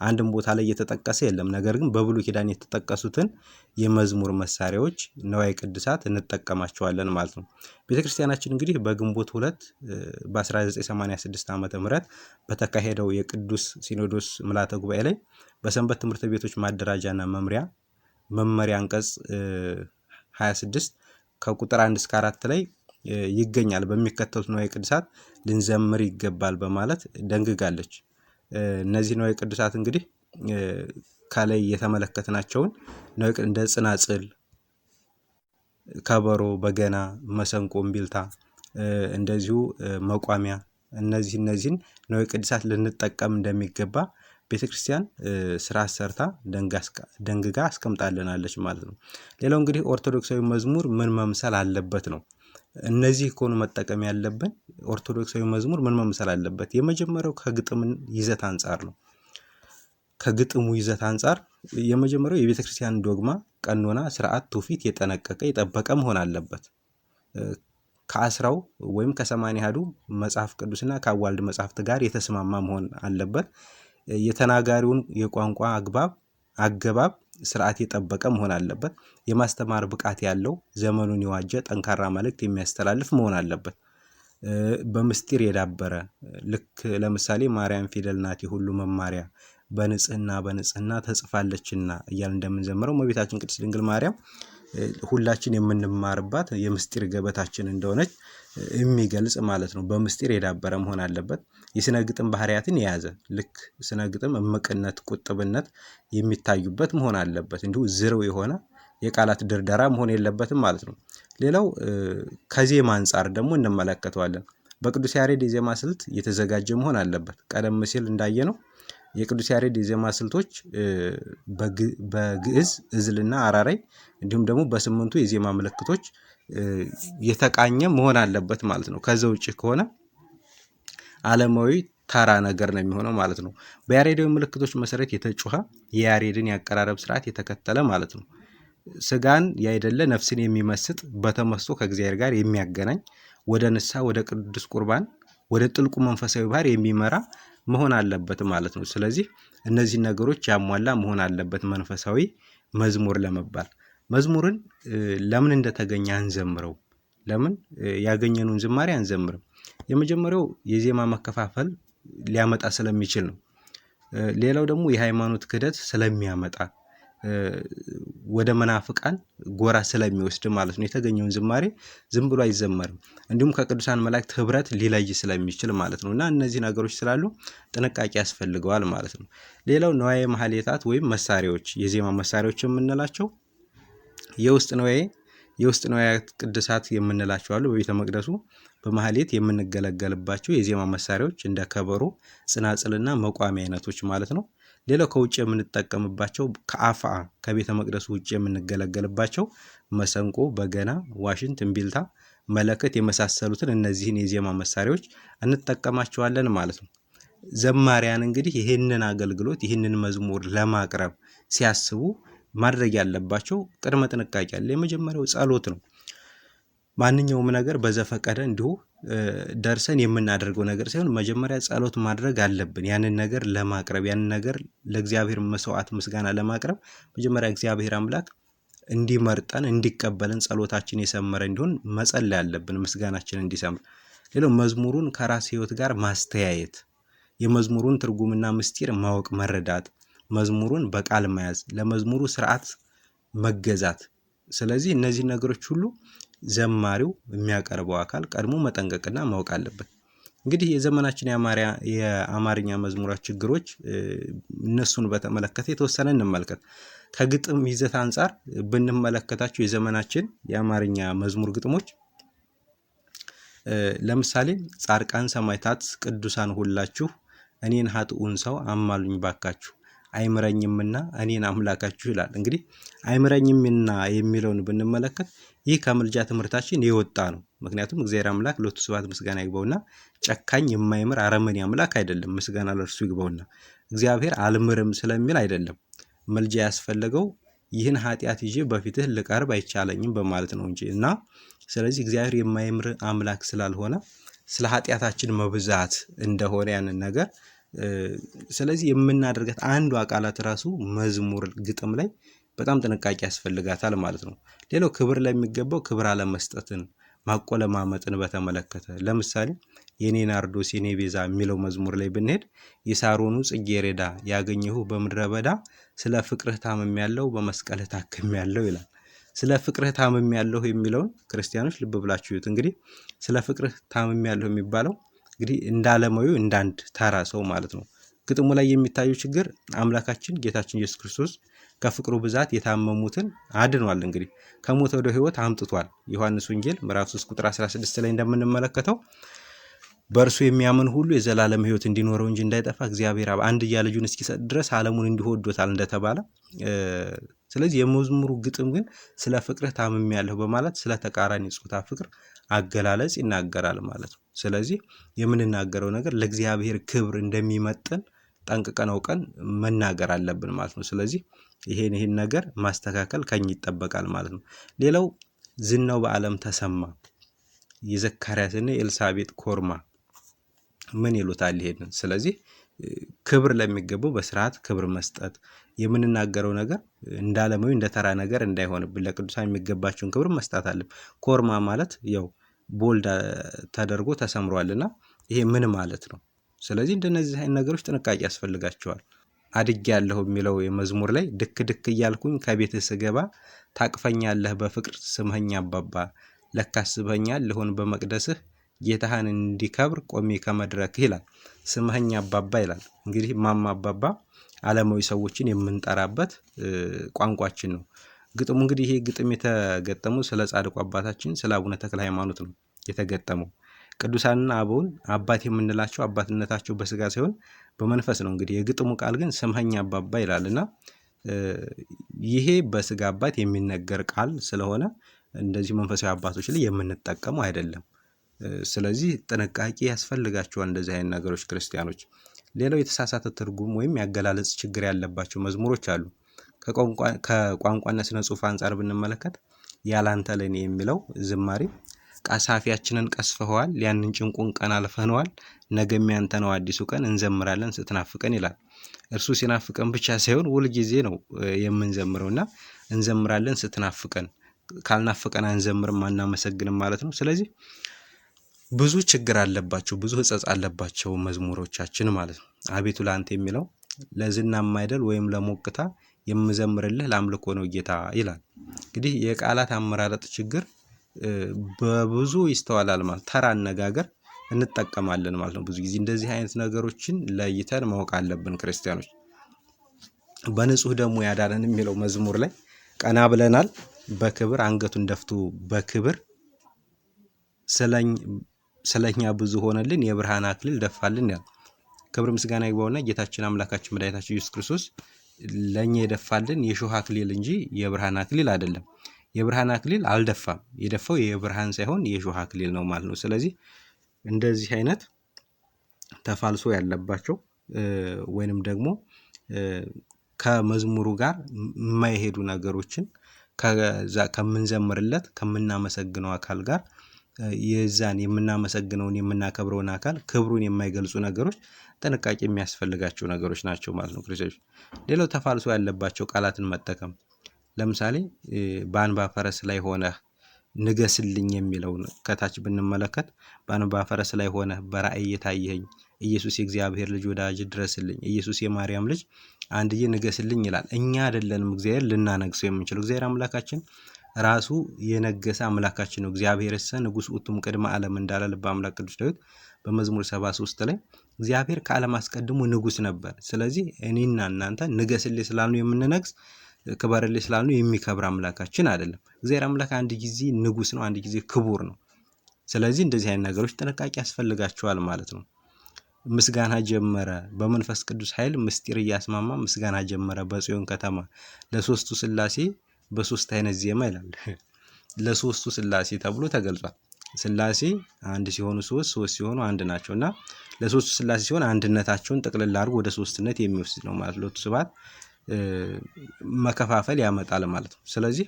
አንድም ቦታ ላይ እየተጠቀሰ የለም። ነገር ግን በብሉይ ኪዳን የተጠቀሱትን የመዝሙር መሳሪያዎች ንዋየ ቅድሳት እንጠቀማቸዋለን ማለት ነው። ቤተክርስቲያናችን እንግዲህ በግንቦት 2 በ1986 ዓመተ ምህረት በተካሄደው የቅዱስ ሲኖዶስ ምልዓተ ጉባኤ ላይ በሰንበት ትምህርት ቤቶች ማደራጃና መመሪያ አንቀጽ 26 ከቁጥር 1 እስከ 4 ላይ ይገኛል። በሚከተሉት ንዋየ ቅድሳት ልንዘምር ይገባል በማለት ደንግጋለች። እነዚህ ንዋየ ቅድሳት እንግዲህ ከላይ የተመለከትናቸውን እንደ ጽናጽል፣ ከበሮ፣ በገና፣ መሰንቆ፣ እምቢልታ እንደዚሁ መቋሚያ እነዚህን ንዋየ ቅድሳት ልንጠቀም እንደሚገባ ቤተክርስቲያን ስርዓት ሰርታ ደንግጋ አስቀምጣልናለች ማለት ነው። ሌላው እንግዲህ ኦርቶዶክሳዊ መዝሙር ምን መምሰል አለበት ነው። እነዚህ ከሆኑ መጠቀም ያለብን ኦርቶዶክሳዊ መዝሙር ምን መምሰል አለበት? የመጀመሪያው ከግጥም ይዘት አንጻር ነው። ከግጥሙ ይዘት አንጻር የመጀመሪያው የቤተክርስቲያን ዶግማ፣ ቀኖና፣ ስርዓት፣ ትውፊት የጠበቀ መሆን አለበት። ከአስራው ወይም ከ80 አሐዱ መጽሐፍ ቅዱስና ከአዋልድ መጽሐፍት ጋር የተስማማ መሆን አለበት። የተናጋሪውን የቋንቋ አገባብ ስርዓት የጠበቀ መሆን አለበት። የማስተማር ብቃት ያለው ዘመኑን የዋጀ ጠንካራ መልእክት የሚያስተላልፍ መሆን አለበት። በምስጢር የዳበረ ልክ ለምሳሌ ማርያም ፊደል ናት የሁሉ መማሪያ በንጽህና ተጽፋለችና እያልን እንደምንዘምረው እመቤታችን ቅድስት ድንግል ማርያም ሁላችን የምንማርባት የምስጢር ገበታችን እንደሆነች የሚገልጽ ማለት ነው። በምስጢር የዳበረ መሆን አለበት። የስነ ግጥም ባህሪያትን የያዘ ልክ ስነ ግጥም እምቅነት፣ ቁጥብነት የሚታዩበት መሆን አለበት። እንዲሁ ዝርው የሆነ የቃላት ድርደራ መሆን የለበትም ማለት ነው። ሌላው ከዜማ አንጻር ደግሞ እንመለከተዋለን። በቅዱስ ያሬድ የዜማ ስልት የተዘጋጀ መሆን አለበት። ቀደም ሲል እንዳየነው የቅዱስ ያሬድ የዜማ ስልቶች በግዕዝ፣ እዝልና አራራይ እንዲሁም ደግሞ በስምንቱ የዜማ ምልክቶች የተቃኘ መሆን አለበት ማለት ነው። ከዛ ውጭ ከሆነ ዓለማዊ ተራ ነገር ነው የሚሆነው ማለት ነው። በያሬዳዊ ምልክቶች መሰረት የተጮኸ የያሬድን ያቀራረብ ስርዓት የተከተለ ማለት ነው። ስጋን ያይደለ ነፍስን የሚመስጥ በተመስጦ ከእግዚአብሔር ጋር የሚያገናኝ ወደ ንስሐ፣ ወደ ቅዱስ ቁርባን፣ ወደ ጥልቁ መንፈሳዊ ባህር የሚመራ መሆን አለበት ማለት ነው። ስለዚህ እነዚህ ነገሮች ያሟላ መሆን አለበት መንፈሳዊ መዝሙር ለመባል። መዝሙርን ለምን እንደተገኘ አንዘምረው? ለምን ያገኘነውን ዝማሬ አንዘምርም? የመጀመሪያው የዜማ መከፋፈል ሊያመጣ ስለሚችል ነው። ሌላው ደግሞ የሃይማኖት ክህደት ስለሚያመጣ ወደ መናፍቃን ጎራ ስለሚወስድ ማለት ነው። የተገኘውን ዝማሬ ዝም ብሎ አይዘመርም። እንዲሁም ከቅዱሳን መላእክት ህብረት ሊለይ ስለሚችል ማለት ነው። እና እነዚህ ነገሮች ስላሉ ጥንቃቄ ያስፈልገዋል ማለት ነው። ሌላው ነዋየ ማህሌታት ወይም መሳሪያዎች፣ የዜማ መሳሪያዎች የምንላቸው የውስጥ ነዋያተ ቅድሳት የምንላቸው አሉ። በቤተ መቅደሱ በማህሌት የምንገለገልባቸው የዜማ መሳሪያዎች እንደ ከበሮ፣ ጽናጽልና መቋሚያ አይነቶች ማለት ነው። ሌላው ከውጭ የምንጠቀምባቸው ከቤተ መቅደሱ ውጭ የምንገለገልባቸው መሰንቆ፣ በገና፣ ዋሽንት፣ እምቢልታ፣ መለከት የመሳሰሉትን እነዚህን የዜማ መሳሪያዎች እንጠቀማቸዋለን ማለት ነው። ዘማሪያን እንግዲህ ይህንን አገልግሎት ይህንን መዝሙር ለማቅረብ ሲያስቡ ማድረግ ያለባቸው ቅድመ ጥንቃቄ አለ። የመጀመሪያው ጸሎት ነው። ማንኛውም ነገር በዘፈቀደ እንዲሁ ደርሰን የምናደርገው ነገር ሳይሆን መጀመሪያ ጸሎት ማድረግ አለብን። ያንን ነገር ለማቅረብ ያንን ነገር ለእግዚአብሔር መስዋዕት ምስጋና ለማቅረብ መጀመሪያ እግዚአብሔር አምላክ እንዲመርጠን እንዲቀበልን ጸሎታችን የሰመረ እንዲሆን መጸለይ አለብን፣ ምስጋናችን እንዲሰምር። ሌላው መዝሙሩን ከራስ ሕይወት ጋር ማስተያየት፣ የመዝሙሩን ትርጉምና ምስጢር ማወቅ መረዳት፣ መዝሙሩን በቃል መያዝ፣ ለመዝሙሩ ስርዓት መገዛት። ስለዚህ እነዚህ ነገሮች ሁሉ ዘማሪው የሚያቀርበው አካል ቀድሞ መጠንቀቅና ማወቅ አለበት። እንግዲህ የዘመናችን የአማርኛ መዝሙራት ችግሮች እነሱን በተመለከተ የተወሰነ እንመልከት። ከግጥም ይዘት አንጻር ብንመለከታቸው የዘመናችን የአማርኛ መዝሙር ግጥሞች ለምሳሌ ጻድቃን ሰማዕታት ቅዱሳን ሁላችሁ እኔን ኃጥኡን ሰው አማሉኝ ባካችሁ አይምረኝምና እኔን አምላካችሁ ይላል። እንግዲህ አይምረኝምና የሚለውን ብንመለከት ይህ ከምልጃ ትምህርታችን የወጣ ነው። ምክንያቱም እግዚአብሔር አምላክ ለቱ ስብሐት ምስጋና ይግባውና ጨካኝ የማይምር አረመኔ አምላክ አይደለም። ምስጋና ለእርሱ ይግባውና እግዚአብሔር አልምርም ስለሚል አይደለም መልጃ ያስፈለገው ይህን ኃጢአት ይዤ በፊትህ ልቀርብ አይቻለኝም በማለት ነው እንጂ እና ስለዚህ እግዚአብሔር የማይምር አምላክ ስላልሆነ ስለ ኃጢአታችን መብዛት እንደሆነ ያንን ነገር ስለዚህ የምናደርጋት አንዱ ቃላት ራሱ መዝሙር ግጥም ላይ በጣም ጥንቃቄ ያስፈልጋታል ማለት ነው። ሌላው ክብር ለሚገባው ክብር አለመስጠትን ማቆለማመጥን በተመለከተ ለምሳሌ የኔ ናርዶስ የኔ ቤዛ የሚለው መዝሙር ላይ ብንሄድ የሳሮኑ ጽጌረዳ ያገኘሁ በምድረ በዳ ስለ ፍቅርህ ታምሜያለሁ በመስቀልህ ታክሜያለሁ ይላል። ስለ ፍቅርህ ታምሜያለሁ የሚለውን ክርስቲያኖች ልብ ብላችሁ ይዩት። እንግዲህ ስለ ፍቅርህ ታምሜያለሁ የሚባለው እንግዲህ እንደ ዓለማዊ እንደ አንድ ተራ ሰው ማለት ነው። ግጥሙ ላይ የሚታየው ችግር አምላካችን ጌታችን ኢየሱስ ክርስቶስ ከፍቅሩ ብዛት የታመሙትን አድኗል። እንግዲህ ከሞት ወደ ሕይወት አምጥቷል። ዮሐንስ ወንጌል ምዕራፍ 3 ቁጥር 16 ላይ እንደምንመለከተው በእርሱ የሚያምን ሁሉ የዘላለም ሕይወት እንዲኖረው እንጂ እንዳይጠፋ እግዚአብሔር አብ አንድያ ልጁን እስኪሰጥ ድረስ ዓለሙን እንዲሁ ወዶታል እንደተባለ፣ ስለዚህ የመዝሙሩ ግጥም ግን ስለ ፍቅርህ ታምሜያለሁ በማለት ስለ ተቃራኒ ጾታ ፍቅር አገላለጽ ይናገራል ማለት ነው። ስለዚህ የምንናገረው ነገር ለእግዚአብሔር ክብር እንደሚመጥን ጠንቅቀን አውቀን መናገር አለብን ማለት ነው። ስለዚህ ይሄን ነገር ማስተካከል ከኛ ይጠበቃል ማለት ነው። ሌላው ዝናው በዓለም ተሰማ፣ የዘካርያስና የኤልሳቤጥ ኮርማ ምን ይሉታል ይሄንን። ስለዚህ ክብር ለሚገባው በስርዓት ክብር መስጠት፣ የምንናገረው ነገር እንደ ዓለማዊ እንደ ተራ ነገር እንዳይሆንብን ለቅዱሳን የሚገባቸውን ክብር መስጠት አለብን። ኮርማ ማለት ያው ቦልድ ተደርጎ ተሰምሯልና ይሄ ምን ማለት ነው? ስለዚህ እንደነዚህ አይነት ነገሮች ጥንቃቄ ያስፈልጋቸዋል። አድጌያለሁ የሚለው የመዝሙር ላይ ድክ ድክ እያልኩኝ ከቤትህ ስገባ ታቅፈኛለህ በፍቅር ስምኸኝ አባባ ለካ አስበኸኛል ልሆን በመቅደስህ ጌታህን እንዲከብር ቆሜ ከመድረክህ ይላል። ስምኸኝ አባባ ይላል። እንግዲህ ማማ አባባ ዓለማዊ ሰዎችን የምንጠራበት ቋንቋችን ነው። ግጥሙ እንግዲህ ይሄ ግጥም የተገጠመው ስለ ጻድቁ አባታችን ስለ አቡነ ተክለ ሃይማኖት ነው የተገጠመው። ቅዱሳንና አበውን አባት የምንላቸው አባትነታቸው በስጋ ሳይሆን በመንፈስ ነው። እንግዲህ የግጥሙ ቃል ግን ስምኸኝ አባባ ይላልና ይሄ በስጋ አባት የሚነገር ቃል ስለሆነ እንደዚህ መንፈሳዊ አባቶች ላይ የምንጠቀመው አይደለም። ስለዚህ ጥንቃቄ ያስፈልጋቸዋል እንደዚህ አይነት ነገሮች ክርስቲያኖች። ሌላው የተሳሳተ ትርጉም ወይም ያገላለጽ ችግር ያለባቸው መዝሙሮች አሉ። ከቋንቋና ስነ ጽሑፍ አንጻር ብንመለከት ያላንተ ለኔ የሚለው ዝማሬ ቃሳፊያችንን ቀስፈኸዋል፣ ያንን ጭንቁን ቀን አልፈነዋል፣ ነገም ያንተ ነው አዲሱ ቀን እንዘምራለን ስትናፍቀን ይላል። እርሱ ሲናፍቀን ብቻ ሳይሆን ሁልጊዜ ነው የምንዘምረውና እንዘምራለን ስትናፍቀን፣ ካልናፍቀን አንዘምርም አናመሰግንም ማለት ነው። ስለዚህ ብዙ ችግር አለባቸው፣ ብዙ ሕጸጽ አለባቸው መዝሙሮቻችን ማለት ነው። አቤቱ ላንተ የሚለው ለዝናም አይደል ወይም ለሞቅታ የምዘምርልህ ለአምልኮ ነው ጌታ ይላል። እንግዲህ የቃላት አመራረጥ ችግር በብዙ ይስተዋላል ማለት ተራ አነጋገር እንጠቀማለን ማለት ነው። ብዙ ጊዜ እንደዚህ አይነት ነገሮችን ለይተን ማወቅ አለብን ክርስቲያኖች። በንጹህ ደግሞ ያዳነን የሚለው መዝሙር ላይ ቀና ብለናል በክብር አንገቱን ደፍቶ በክብር ስለኛ ብዙ ሆነልን የብርሃን አክሊል ደፋልን ያል። ክብር ምስጋና ይግባውና ጌታችን አምላካችን መድኃኒታችን ኢየሱስ ክርስቶስ ለኛ የደፋልን የሾህ አክሊል እንጂ የብርሃን አክሊል አይደለም። የብርሃን አክሊል አልደፋም፣ የደፋው የብርሃን ሳይሆን የሾህ አክሊል ነው ማለት ነው። ስለዚህ እንደዚህ አይነት ተፋልሶ ያለባቸው ወይንም ደግሞ ከመዝሙሩ ጋር የማይሄዱ ነገሮችን ከምንዘምርለት ከምናመሰግነው አካል ጋር የዛን የምናመሰግነውን የምናከብረውን አካል ክብሩን የማይገልጹ ነገሮች ጥንቃቄ የሚያስፈልጋቸው ነገሮች ናቸው ማለት ነው ክርስቲያኖች። ሌላው ተፋልሶ ያለባቸው ቃላትን መጠቀም፣ ለምሳሌ በአንባ ፈረስ ላይ ሆነህ ንገስልኝ የሚለውን ከታች ብንመለከት በአንባ ፈረስ ላይ ሆነህ በራእይ የታየኸኝ ኢየሱስ የእግዚአብሔር ልጅ ወዳጅ ድረስልኝ፣ ኢየሱስ የማርያም ልጅ አንድዬ ንገስልኝ ይላል። እኛ አይደለንም እግዚአብሔር ልናነግሰው የምንችለው። እግዚአብሔር አምላካችን ራሱ የነገሰ አምላካችን ነው። እግዚአብሔርሰ ንጉሥ ውእቱም ቅድመ ዓለም እንዳለ ልበ አምላክ ቅዱስ ዳዊት በመዝሙር 73 ላይ እግዚአብሔር ከዓለም አስቀድሞ ንጉሥ ነበር። ስለዚህ እኔና እናንተ ንገስልኝ ስላልነው የምንነግስ፣ ክበርልኝ ስላልነው የሚከብር አምላካችን አይደለም። እግዚአብሔር አምላክ አንድ ጊዜ ንጉሥ ነው፣ አንድ ጊዜ ክቡር ነው። ስለዚህ እንደዚህ አይነት ነገሮች ጥንቃቄ ያስፈልጋቸዋል ማለት ነው። ምስጋና ጀመረ በመንፈስ ቅዱስ ኃይል ምስጢር እያስማማ ምስጋና ጀመረ በጽዮን ከተማ ለሶስቱ ሥላሴ በሶስት አይነት ዜማ ይላል። ለሶስቱ ሥላሴ ተብሎ ተገልጿል። ሥላሴ አንድ ሲሆኑ ሶስት፣ ሶስት ሲሆኑ አንድ ናቸው እና ለሶስቱ ሥላሴ ሲሆን አንድነታቸውን ጠቅልል አድርጎ ወደ ሶስትነት የሚወስድ ነው ማለት ሎቱ ስብሐት መከፋፈል ያመጣል ማለት ነው። ስለዚህ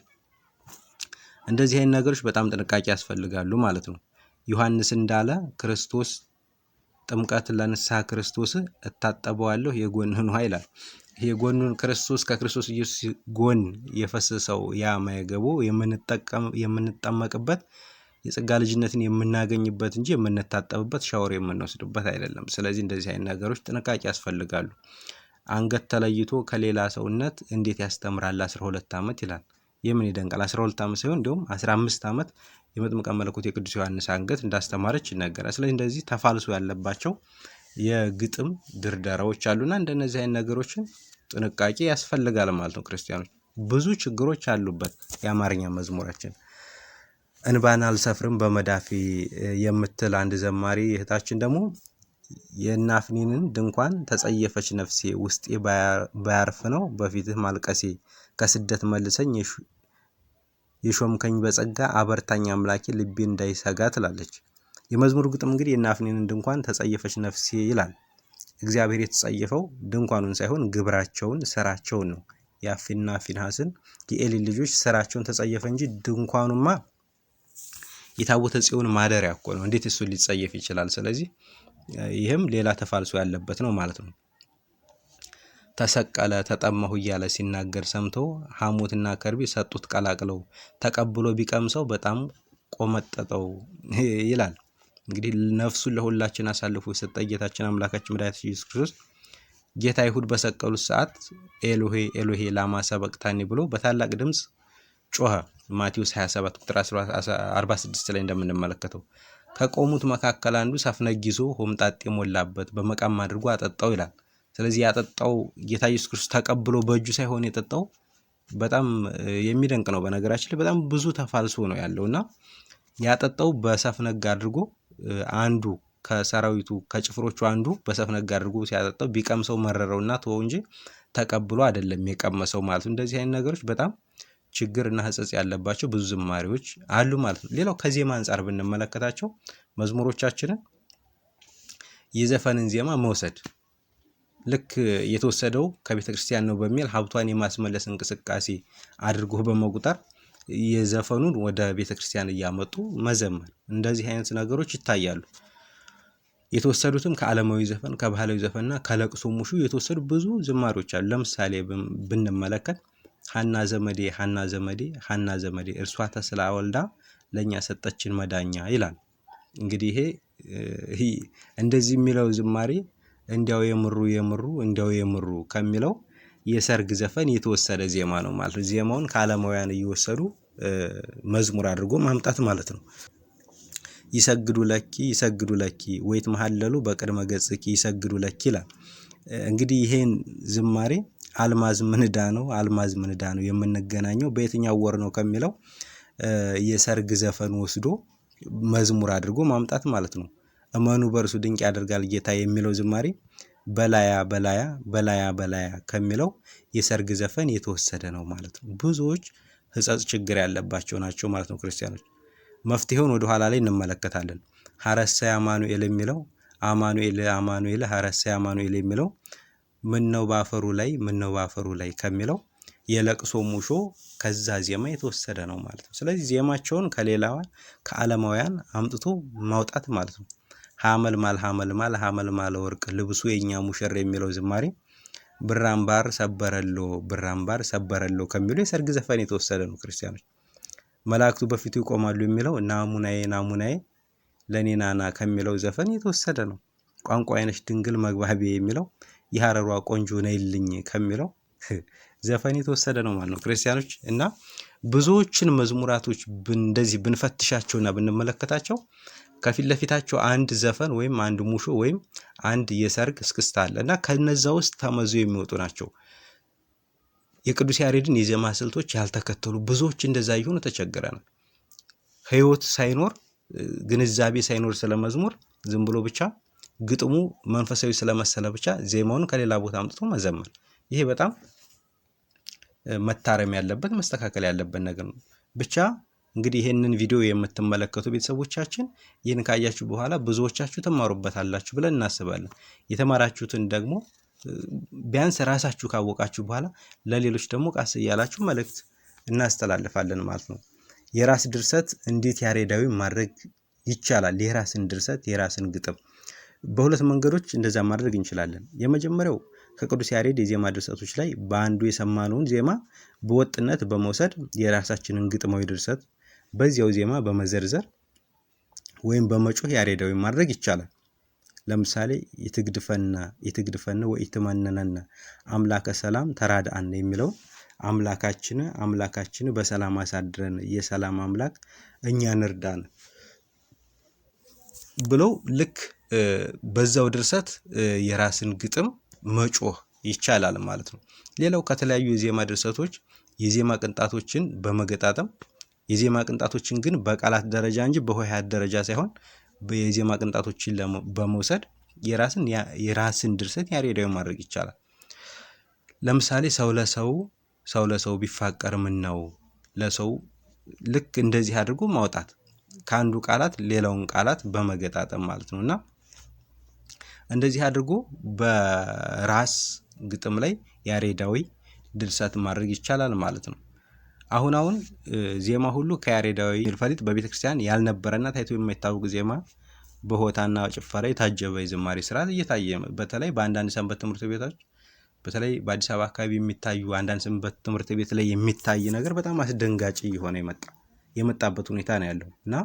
እንደዚህ አይነት ነገሮች በጣም ጥንቃቄ ያስፈልጋሉ ማለት ነው። ዮሐንስ እንዳለ ክርስቶስ ጥምቀት ለንስሐ ክርስቶስ እታጠበዋለሁ የጎንህን ውሃ ይላል። የጎኑን ክርስቶስ ከክርስቶስ ኢየሱስ ጎን የፈሰሰው ያ ማየገቦ የምንጠመቅበት የጸጋ ልጅነትን የምናገኝበት እንጂ የምንታጠብበት ሻወር የምንወስድበት አይደለም። ስለዚህ እንደዚህ አይነት ነገሮች ጥንቃቄ ያስፈልጋሉ። አንገት ተለይቶ ከሌላ ሰውነት እንዴት ያስተምራል 12 ዓመት ይላል። የምን ይደንቃል? 12 ዓመት ሳይሆን እንዲሁም 15 ዓመት የመጥምቀ መለኮት የቅዱስ ዮሐንስ አንገት እንዳስተማረች ይነገራል። ስለዚህ እንደዚህ ተፋልሶ ያለባቸው የግጥም ድርደራዎች አሉና እንደነዚህ አይነት ነገሮችን ጥንቃቄ ያስፈልጋል ማለት ነው። ክርስቲያኖች ብዙ ችግሮች አሉበት የአማርኛ መዝሙራችን። እንባን አልሰፍርም በመዳፊ የምትል አንድ ዘማሪ እህታችን ደግሞ የናፍኒንን ድንኳን ተጸየፈች ነፍሴ ውስጤ ባያርፍ ነው በፊትህ ማልቀሴ ከስደት መልሰኝ የሾምከኝ በጸጋ አበርታኝ አምላኬ ልቤ እንዳይሰጋ ትላለች። የመዝሙሩ ግጥም እንግዲህ የናፍኒንን ድንኳን ተጸየፈች ነፍሴ ይላል። እግዚአብሔር የተጸየፈው ድንኳኑን ሳይሆን ግብራቸውን ስራቸውን ነው። የአፍኒንና ፊንሐስን የኤሊ ልጆች ስራቸውን ተጸየፈ እንጂ ድንኳኑማ የታቦተ ጽዮን ማደሪያ እኮ ነው። እንዴት እሱ ሊጸየፍ ይችላል? ስለዚህ ይህም ሌላ ተፋልሶ ያለበት ነው ማለት ነው። ተሰቀለ ተጠማሁ እያለ ሲናገር ሰምቶ ሐሞትና ከርቤ ሰጡት ቀላቅለው ተቀብሎ ቢቀምሰው በጣም ቆመጠጠው ይላል። እንግዲህ ነፍሱን ለሁላችን አሳልፎ የሰጠ ጌታችን አምላካችን መድኃኒታችን ኢየሱስ ክርስቶስ ጌታ ይሁድ በሰቀሉት ሰዓት ኤሎሄ ኤሎሄ ላማ ሰበቅታኒ ብሎ በታላቅ ድምፅ ጮኸ። ማቴዎስ 27 ቁጥር 46 ላይ እንደምንመለከተው ከቆሙት መካከል አንዱ ሰፍነጊዞ ሆምጣጤ ሞላበት በመቃም አድርጎ አጠጣው ይላል። ስለዚህ ያጠጣው ጌታ ኢየሱስ ክርስቶስ ተቀብሎ በእጁ ሳይሆን የጠጣው በጣም የሚደንቅ ነው። በነገራችን ላይ በጣም ብዙ ተፋልሶ ነው ያለውና ያጠጣው በሰፍነግ አድርጎ አንዱ ከሰራዊቱ ከጭፍሮቹ አንዱ በሰፍነግ አድርጎ ሲያጠጣው ቢቀምሰው መረረውና ተወው እንጂ ተቀብሎ አይደለም የቀመሰው ማለት ነው። እንደዚህ አይነት ነገሮች በጣም ችግርና ሕጸጽ ያለባቸው ብዙ ዝማሬዎች አሉ ማለት ነው። ሌላው ከዜማ አንጻር ብንመለከታቸው መዝሙሮቻችንን የዘፈንን ዜማ መውሰድ ልክ የተወሰደው ከቤተ ክርስቲያን ነው በሚል ሀብቷን የማስመለስ እንቅስቃሴ አድርጎ በመቁጠር የዘፈኑን ወደ ቤተ ክርስቲያን እያመጡ መዘመር፣ እንደዚህ አይነት ነገሮች ይታያሉ። የተወሰዱትም ከዓለማዊ ዘፈን ከባህላዊ ዘፈንና ከለቅሶ ሙሹ የተወሰዱ ብዙ ዝማሬዎች አሉ። ለምሳሌ ብንመለከት ሀና ዘመዴ ሀና ዘመዴ ሀና ዘመዴ እርሷ ተስላ ወልዳ ለኛ ሰጠችን መዳኛ ይላል። እንግዲህ ይሄ እንደዚህ የሚለው ዝማሬ እንዲያው የምሩ የምሩ እንዲያው የምሩ ከሚለው የሰርግ ዘፈን የተወሰደ ዜማ ነው ማለት ነው። ዜማውን ከዓለማውያን እየወሰዱ መዝሙር አድርጎ ማምጣት ማለት ነው። ይሰግዱ ለኪ ወይት መሐለሉ በቅድመ ገጽኪ ይሰግዱ ለኪ ይላል። እንግዲህ ይሄን ዝማሬ አልማዝ ምንዳ ነው የምንገናኘው በየትኛው ወር ነው ከሚለው የሰርግ ዘፈን ወስዶ መዝሙር አድርጎ ማምጣት ማለት ነው። እመኑ በእርሱ ድንቅ ያደርጋል ጌታ የሚለው ዝማሬ በላያ ከሚለው የሰርግ ዘፈን የተወሰደ ነው ማለት ነው። ብዙዎች ሕጸጽ ችግር ያለባቸው ናቸው ማለት ነው ክርስቲያኖች። መፍትሄውን ወደ ኋላ ላይ እንመለከታለን። ሀረሰ አማኑኤል የሚለው አማኑኤል ሀረሰ አማኑኤል የሚለው ምነው ባፈሩ ላይ ከሚለው የለቅሶ ሙሾ ከዛ ዜማ የተወሰደ ነው ማለት ነው። ስለዚህ ዜማቸውን ከዓለማውያን አምጥቶ ማውጣት ማለት ነው። ሐመልማል ወርቅ ልብሱ የኛ ሙሽራ የሚለው ዝማሬ ብራምባር ሰበረሎ ከሚለው የሰርግ ዘፈን የተወሰደ ነው ክርስቲያኖች። መላእክቱ በፊቱ ይቆማሉ የሚለው ናሙናዬ ለኔ ናና ከሚለው ዘፈን የተወሰደ ነው። ቋንቋ አይነሽ ድንግል መግባቤ የሚለው የሐረሯ ቆንጆ ነይልኝ ከሚለው ዘፈን የተወሰደ ነው ማለት ነው ክርስቲያኖች። እና ብዙዎችን መዝሙራቶች እንደዚህ ብንፈትሻቸውና ብንመለከታቸው ከፊት ለፊታቸው አንድ ዘፈን ወይም አንድ ሙሾ ወይም አንድ የሰርግ እስክስታ አለ እና ከነዛ ውስጥ ተመዞ የሚወጡ ናቸው። የቅዱስ ያሬድን የዜማ ስልቶች ያልተከተሉ ብዙዎች እንደዛ ይሆኑ ተቸግረናል። ህይወት ሳይኖር ግንዛቤ ሳይኖር ስለመዝሙር ዝም ብሎ ብቻ ግጥሙ መንፈሳዊ ስለመሰለ ብቻ ዜማውን ከሌላ ቦታ አምጥቶ መዘመን፣ ይሄ በጣም መታረም ያለበት መስተካከል ያለበት ነገር ነው። ብቻ እንግዲህ ይሄንን ቪዲዮ የምትመለከቱ ቤተሰቦቻችን ይህን ካያችሁ በኋላ ብዙዎቻችሁ ትማሩበታላችሁ ብለን እናስባለን። የተማራችሁትን ደግሞ ቢያንስ ራሳችሁ ካወቃችሁ በኋላ ለሌሎች ደግሞ ቃስ እያላችሁ መልእክት እናስተላልፋለን ማለት ነው። የራስ ድርሰት እንዴት ያሬዳዊ ማድረግ ይቻላል? የራስን ድርሰት የራስን ግጥም በሁለት መንገዶች እንደዛ ማድረግ እንችላለን። የመጀመሪያው ከቅዱስ ያሬድ የዜማ ድርሰቶች ላይ በአንዱ የሰማነውን ዜማ በወጥነት በመውሰድ የራሳችንን ግጥማዊ ድርሰት በዚያው ዜማ በመዘርዘር ወይም በመጮህ ያሬዳዊ ማድረግ ይቻላል። ለምሳሌ ይትግድፈነ ወኢትመነነነ አምላከ ሰላም ተራድአነ የሚለው አምላካችን በሰላም አሳድረን የሰላም አምላክ እኛን እርዳን ብለው ልክ በዛው ድርሰት የራስን ግጥም መጮህ ይቻላል ማለት ነው። ሌላው ከተለያዩ የዜማ ድርሰቶች የዜማ ቅንጣቶችን በመገጣጠም የዜማ ቅንጣቶችን ግን በቃላት ደረጃ እንጂ በሆሄያት ደረጃ ሳይሆን የዜማ ቅንጣቶችን በመውሰድ የራስን ድርሰት ያሬዳዊ ማድረግ ይቻላል። ለምሳሌ ሰው ለሰው ቢፋቀር ምን ነው ለሰው ልክ እንደዚህ አድርጎ ማውጣት ከአንዱ ቃላት ሌላውን ቃላት በመገጣጠም ማለት ነውና እንደዚህ አድርጎ በራስ ግጥም ላይ ያሬዳዊ ድርሰት ማድረግ ይቻላል ማለት ነው። አሁን ዜማ ሁሉ ከያሬዳዊ ፈሊጥ በቤተክርስቲያን ያልነበረና ታይቶ የማይታወቅ ዜማ በሆታና ጭፈራ የታጀበ የዝማሬ ስርዓት እየታየ በተለይ በአንዳንድ ሰንበት ትምህርት ቤቶች በተለይ በአዲስ አበባ አካባቢ የሚታዩ አንዳንድ ሰንበት ትምህርት ቤት ላይ የሚታይ ነገር በጣም አስደንጋጭ እየሆነ የመጣበት ሁኔታ ነው ያለው እና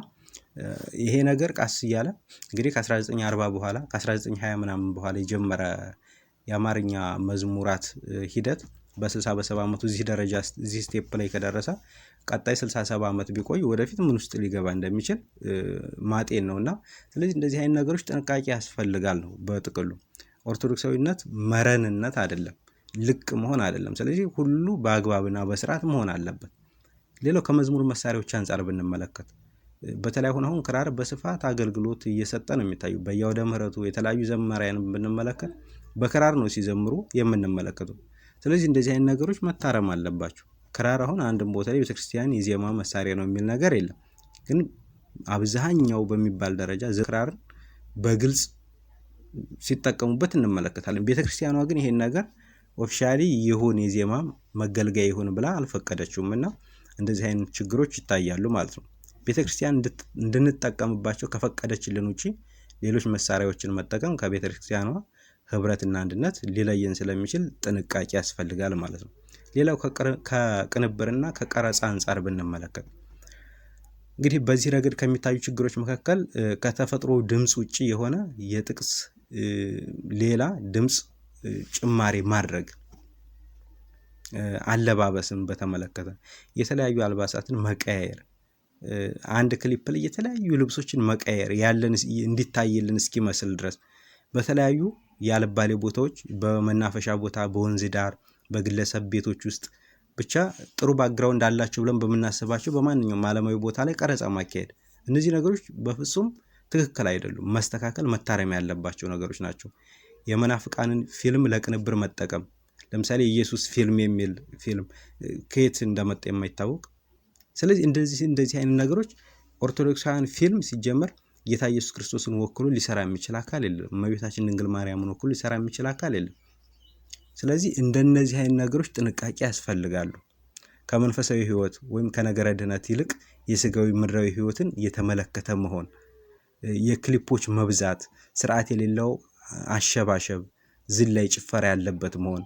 ይሄ ነገር ቃስ እያለ እንግዲህ ከ1940 በኋላ ከ1920 ምናምን በኋላ የጀመረ የአማርኛ መዝሙራት ሂደት በ60 ዓመቱ እዚህ ደረጃ እዚህ ስቴፕ ላይ ከደረሰ ቀጣይ 67 ዓመት ቢቆይ ወደፊት ምን ውስጥ ሊገባ እንደሚችል ማጤን ነውና ስለዚህ እንደዚህ አይነት ነገሮች ጥንቃቄ ያስፈልጋል ነው በጥቅሉ። ኦርቶዶክሳዊነት መረንነት አይደለም፣ ልቅ መሆን አይደለም። ስለዚህ ሁሉ በአግባብና በስርዓት መሆን አለበት። ሌላው ከመዝሙር መሳሪያዎች አንፃር ብንመለከት በተለይ አሁን ክራር በስፋት አገልግሎት እየሰጠ ነው የሚታዩ። በየአውደ ምሕረቱ የተለያዩ ዘማሪያን ብንመለከት በክራር ነው ሲዘምሩ የምንመለከተው። ስለዚህ እንደዚህ አይነት ነገሮች መታረም አለባቸው። ክራር አሁን አንድም ቦታ ላይ ቤተክርስቲያን የዜማ መሳሪያ ነው የሚል ነገር የለም። ግን አብዛኛው በሚባል ደረጃ ክራርን በግልጽ ሲጠቀሙበት እንመለከታለን። ቤተክርስቲያኗ ግን ይሄን ነገር ኦፊሻሊ ይሁን የዜማ መገልገያ ይሁን ብላ አልፈቀደችውም እና እንደዚህ አይነት ችግሮች ይታያሉ ማለት ነው። ቤተክርስቲያን እንድንጠቀምባቸው ከፈቀደችልን ውጪ ሌሎች መሳሪያዎችን መጠቀም ከቤተክርስቲያኗ ህብረትና አንድነት ሊለየን ስለሚችል ጥንቃቄ ያስፈልጋል ማለት ነው። ሌላው ከቅንብርና ከቀረጻ አንፃር ብንመለከት እንግዲህ በዚህ ረገድ ከሚታዩ ችግሮች መካከል ከተፈጥሮ ድምጽ ውጪ የሆነ የጥቅስ ሌላ ድምጽ ጭማሪ ማድረግ አለባበስን በተመለከተ የተለያዩ አልባሳትን መቀያየር፣ አንድ ክሊፕ ላይ የተለያዩ ልብሶችን መቀየር ያለን እንዲታይልን እስኪመስል ድረስ በተለያዩ ያልባሌ ቦታዎች፣ በመናፈሻ ቦታ፣ በወንዝ ዳር፣ በግለሰብ ቤቶች ውስጥ ብቻ ጥሩ ባክግራውንድ አላቸው ብለን በምናስባቸው በማንኛውም ዓለማዊ ቦታ ላይ ቀረጻ ማካሄድ፣ እነዚህ ነገሮች በፍጹም ትክክል አይደሉም። መስተካከል መታረም ያለባቸው ነገሮች ናቸው። የመናፍቃንን ፊልም ለቅንብር መጠቀም፣ ለምሳሌ ኢየሱስ ፊልም የሚል ፊልም ከየት እንደመጣ የማይታወቅ። ስለዚህ እንደዚህ አይነት ነገሮች ኦርቶዶክሳውያን ፊልም ሲጀመር ጌታ ኢየሱስ ክርስቶስን ወክሎ ሊሰራ የሚችል አካል የለም። እመቤታችን ድንግል ማርያምን ወክሎ ሊሰራ የሚችል አካል የለም። ስለዚህ እንደነዚህ አይነት ነገሮች ጥንቃቄ ያስፈልጋሉ። ከመንፈሳዊ ሕይወት ወይም ከነገረ ድህነት ይልቅ የስጋዊ ምድራዊ ሕይወትን የተመለከተ መሆን፣ የክሊፖች መብዛት፣ ስርዓት የሌለው አሸባሸብ፣ ዝላይ፣ ጭፈራ ያለበት መሆን፣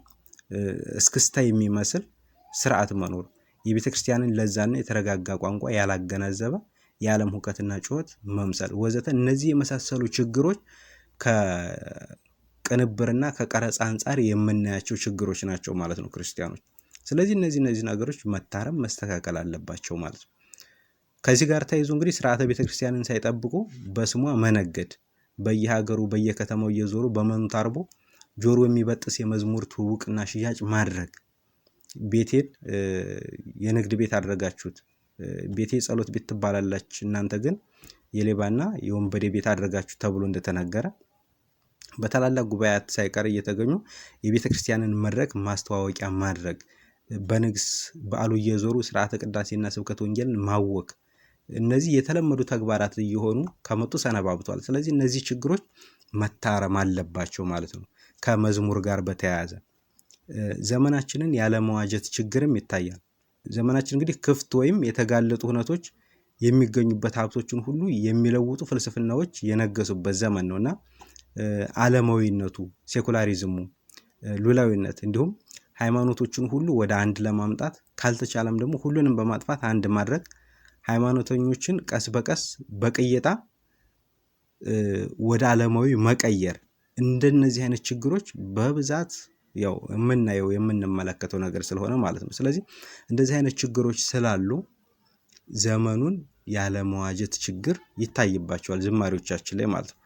እስክስታ የሚመስል ስርዓት መኖር፣ የቤተ ክርስቲያንን ለዛና የተረጋጋ ቋንቋ ያላገናዘበ የዓለም ሁከትና ጩኸት መምሰል ወዘተ፣ እነዚህ የመሳሰሉ ችግሮች ከቅንብርና ከቀረጻ አንጻር የምናያቸው ችግሮች ናቸው ማለት ነው ክርስቲያኖች። ስለዚህ እነዚህ ነገሮች መታረም መስተካከል አለባቸው ማለት ነው። ከዚህ ጋር ተያይዞ እንግዲህ ስርዓተ ቤተክርስቲያንን ሳይጠብቁ በስሟ መነገድ፣ በየሀገሩ በየከተማው እየዞሩ በመኑት አርቦ ጆሮ የሚበጥስ የመዝሙር ትውውቅና ሽያጭ ማድረግ፣ ቤቴን የንግድ ቤት አድርጋችሁት፣ ቤቴ ጸሎት ቤት ትባላላች እናንተ ግን የሌባና የወንበዴ ቤት አድርጋችሁ ተብሎ እንደተነገረ በታላላቅ ጉባኤያት ሳይቀር እየተገኙ የቤተ ክርስቲያንን መድረክ ማስተዋወቂያ ማድረግ፣ በንግስ በዓሉ እየዞሩ ስርዓተ ቅዳሴና ስብከት ወንጌልን ማወክ፣ እነዚህ የተለመዱ ተግባራት እየሆኑ ከመጡ ሰነባብቷል። ስለዚህ እነዚህ ችግሮች መታረም አለባቸው ማለት ነው። ከመዝሙር ጋር በተያያዘ ዘመናችንን ያለመዋጀት ችግርም ይታያል። ዘመናችን እንግዲህ ክፍት ወይም የተጋለጡ ሁነቶች የሚገኙበት፣ ሀብቶችን ሁሉ የሚለውጡ ፍልስፍናዎች የነገሱበት ዘመን ነውና ዓለማዊነቱ፣ ሴኩላሪዝሙ፣ ሉላዊነት እንዲሁም ሃይማኖቶችን ሁሉ ወደ አንድ ለማምጣት ካልተቻለም ደግሞ ሁሉንም በማጥፋት አንድ ማድረግ፣ ሃይማኖተኞችን ቀስ በቀስ በቅየጣ ወደ ዓለማዊ መቀየር፣ እንደነዚህ አይነት ችግሮች በብዛት ያው የምናየው የምንመለከተው ነገር ስለሆነ ማለት ነው። ስለዚህ እንደዚህ አይነት ችግሮች ስላሉ ዘመኑን ያለመዋጀት ችግር ይታይባቸዋል ዝማሬዎቻችን ላይ ማለት ነው።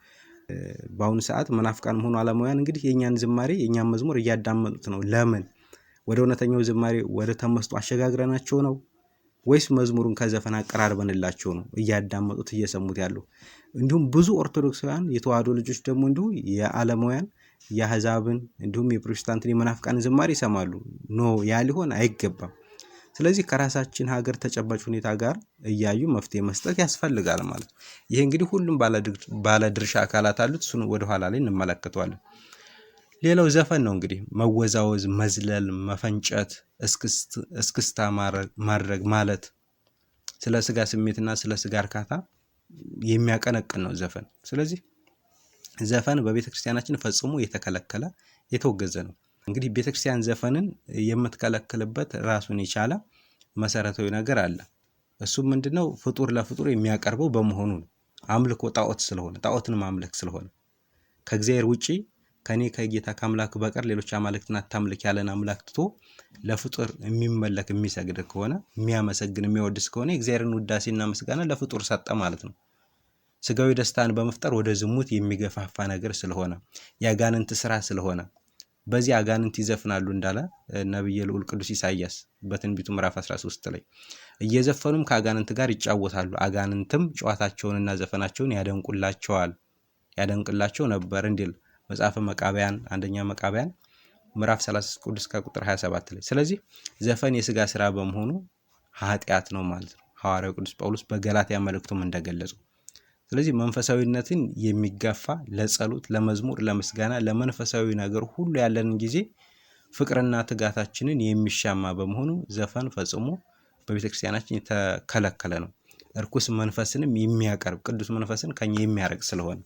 በአሁኑ ሰዓት መናፍቃንም ሆኑ ዓለማውያን እንግዲህ የኛን ዝማሬ የኛን መዝሙር እያዳመጡት ነው። ለምን? ወደ እውነተኛው ዝማሬ ወደ ተመስጦ አሸጋግረናቸው ነው ወይስ መዝሙሩን ከዘፈን አቀራርበንላቸው ነው እያዳመጡት እየሰሙት ያለው? እንዲሁም ብዙ ኦርቶዶክሳውያን የተዋህዶ ልጆች ደግሞ እንዲሁ የዓለማውያን የአሕዛብን እንዲሁም የፕሮቴስታንትን የመናፍቃን ዝማሬ ይሰማሉ። ኖ ያ ሊሆን አይገባም። ስለዚህ ከራሳችን ሀገር ተጨባጭ ሁኔታ ጋር እያዩ መፍትሄ መስጠት ያስፈልጋል ማለት ነው። ይሄ እንግዲህ ሁሉም ባለድርሻ አካላት አሉት። እሱን ወደኋላ ላይ እንመለከተዋለን። ሌላው ዘፈን ነው እንግዲህ መወዛወዝ፣ መዝለል፣ መፈንጨት፣ እስክስታ ማድረግ ማለት ስለ ስጋ ስሜትና ስለ ስጋ እርካታ የሚያቀነቅን ነው ዘፈን። ስለዚህ ዘፈን በቤተ ክርስቲያናችን ፈጽሞ የተከለከለ የተወገዘ ነው። እንግዲህ ቤተ ክርስቲያን ዘፈንን የምትከለክልበት ራሱን የቻለ መሰረታዊ ነገር አለ። እሱም ምንድነው? ፍጡር ለፍጡር የሚያቀርበው በመሆኑ ነው። አምልኮ ጣዖት ስለሆነ ጣዖትን ማምለክ ስለሆነ ከእግዚአብሔር ውጪ ከኔ ከጌታ ከአምላክ በቀር ሌሎች አማልክትን አታምልክ ያለን አምላክ ትቶ ለፍጡር የሚመለክ የሚሰግድ ከሆነ የሚያመሰግን የሚወድስ ከሆነ የእግዚአብሔርን ውዳሴና ምስጋና ለፍጡር ሰጠ ማለት ነው። ስጋዊ ደስታን በመፍጠር ወደ ዝሙት የሚገፋፋ ነገር ስለሆነ የአጋንንት ስራ ስለሆነ በዚህ አጋንንት ይዘፍናሉ እንዳለ ነብየ ልዑል ቅዱስ ኢሳይያስ በትንቢቱ ምዕራፍ 13 ላይ እየዘፈኑም ከአጋንንት ጋር ይጫወታሉ፣ አጋንንትም ጨዋታቸውንና ዘፈናቸውን ያደንቅላቸው ነበር እንዲል መጽሐፈ መቃብያን አንደኛ መቃብያን ምዕራፍ 36 ከቁጥር 27 ላይ። ስለዚህ ዘፈን የስጋ ስራ በመሆኑ ኃጢአት ነው ማለት ነው፣ ሐዋርያው ቅዱስ ጳውሎስ በገላትያ መልእክቱም እንደገለጸው። ስለዚህ መንፈሳዊነትን የሚጋፋ ለጸሎት፣ ለመዝሙር፣ ለምስጋና፣ ለመንፈሳዊ ነገር ሁሉ ያለንን ጊዜ ፍቅርና ትጋታችንን የሚሻማ በመሆኑ ዘፈን ፈጽሞ በቤተክርስቲያናችን የተከለከለ ነው። እርኩስ መንፈስንም የሚያቀርብ ቅዱስ መንፈስን ከኛ የሚያርቅ ስለሆነ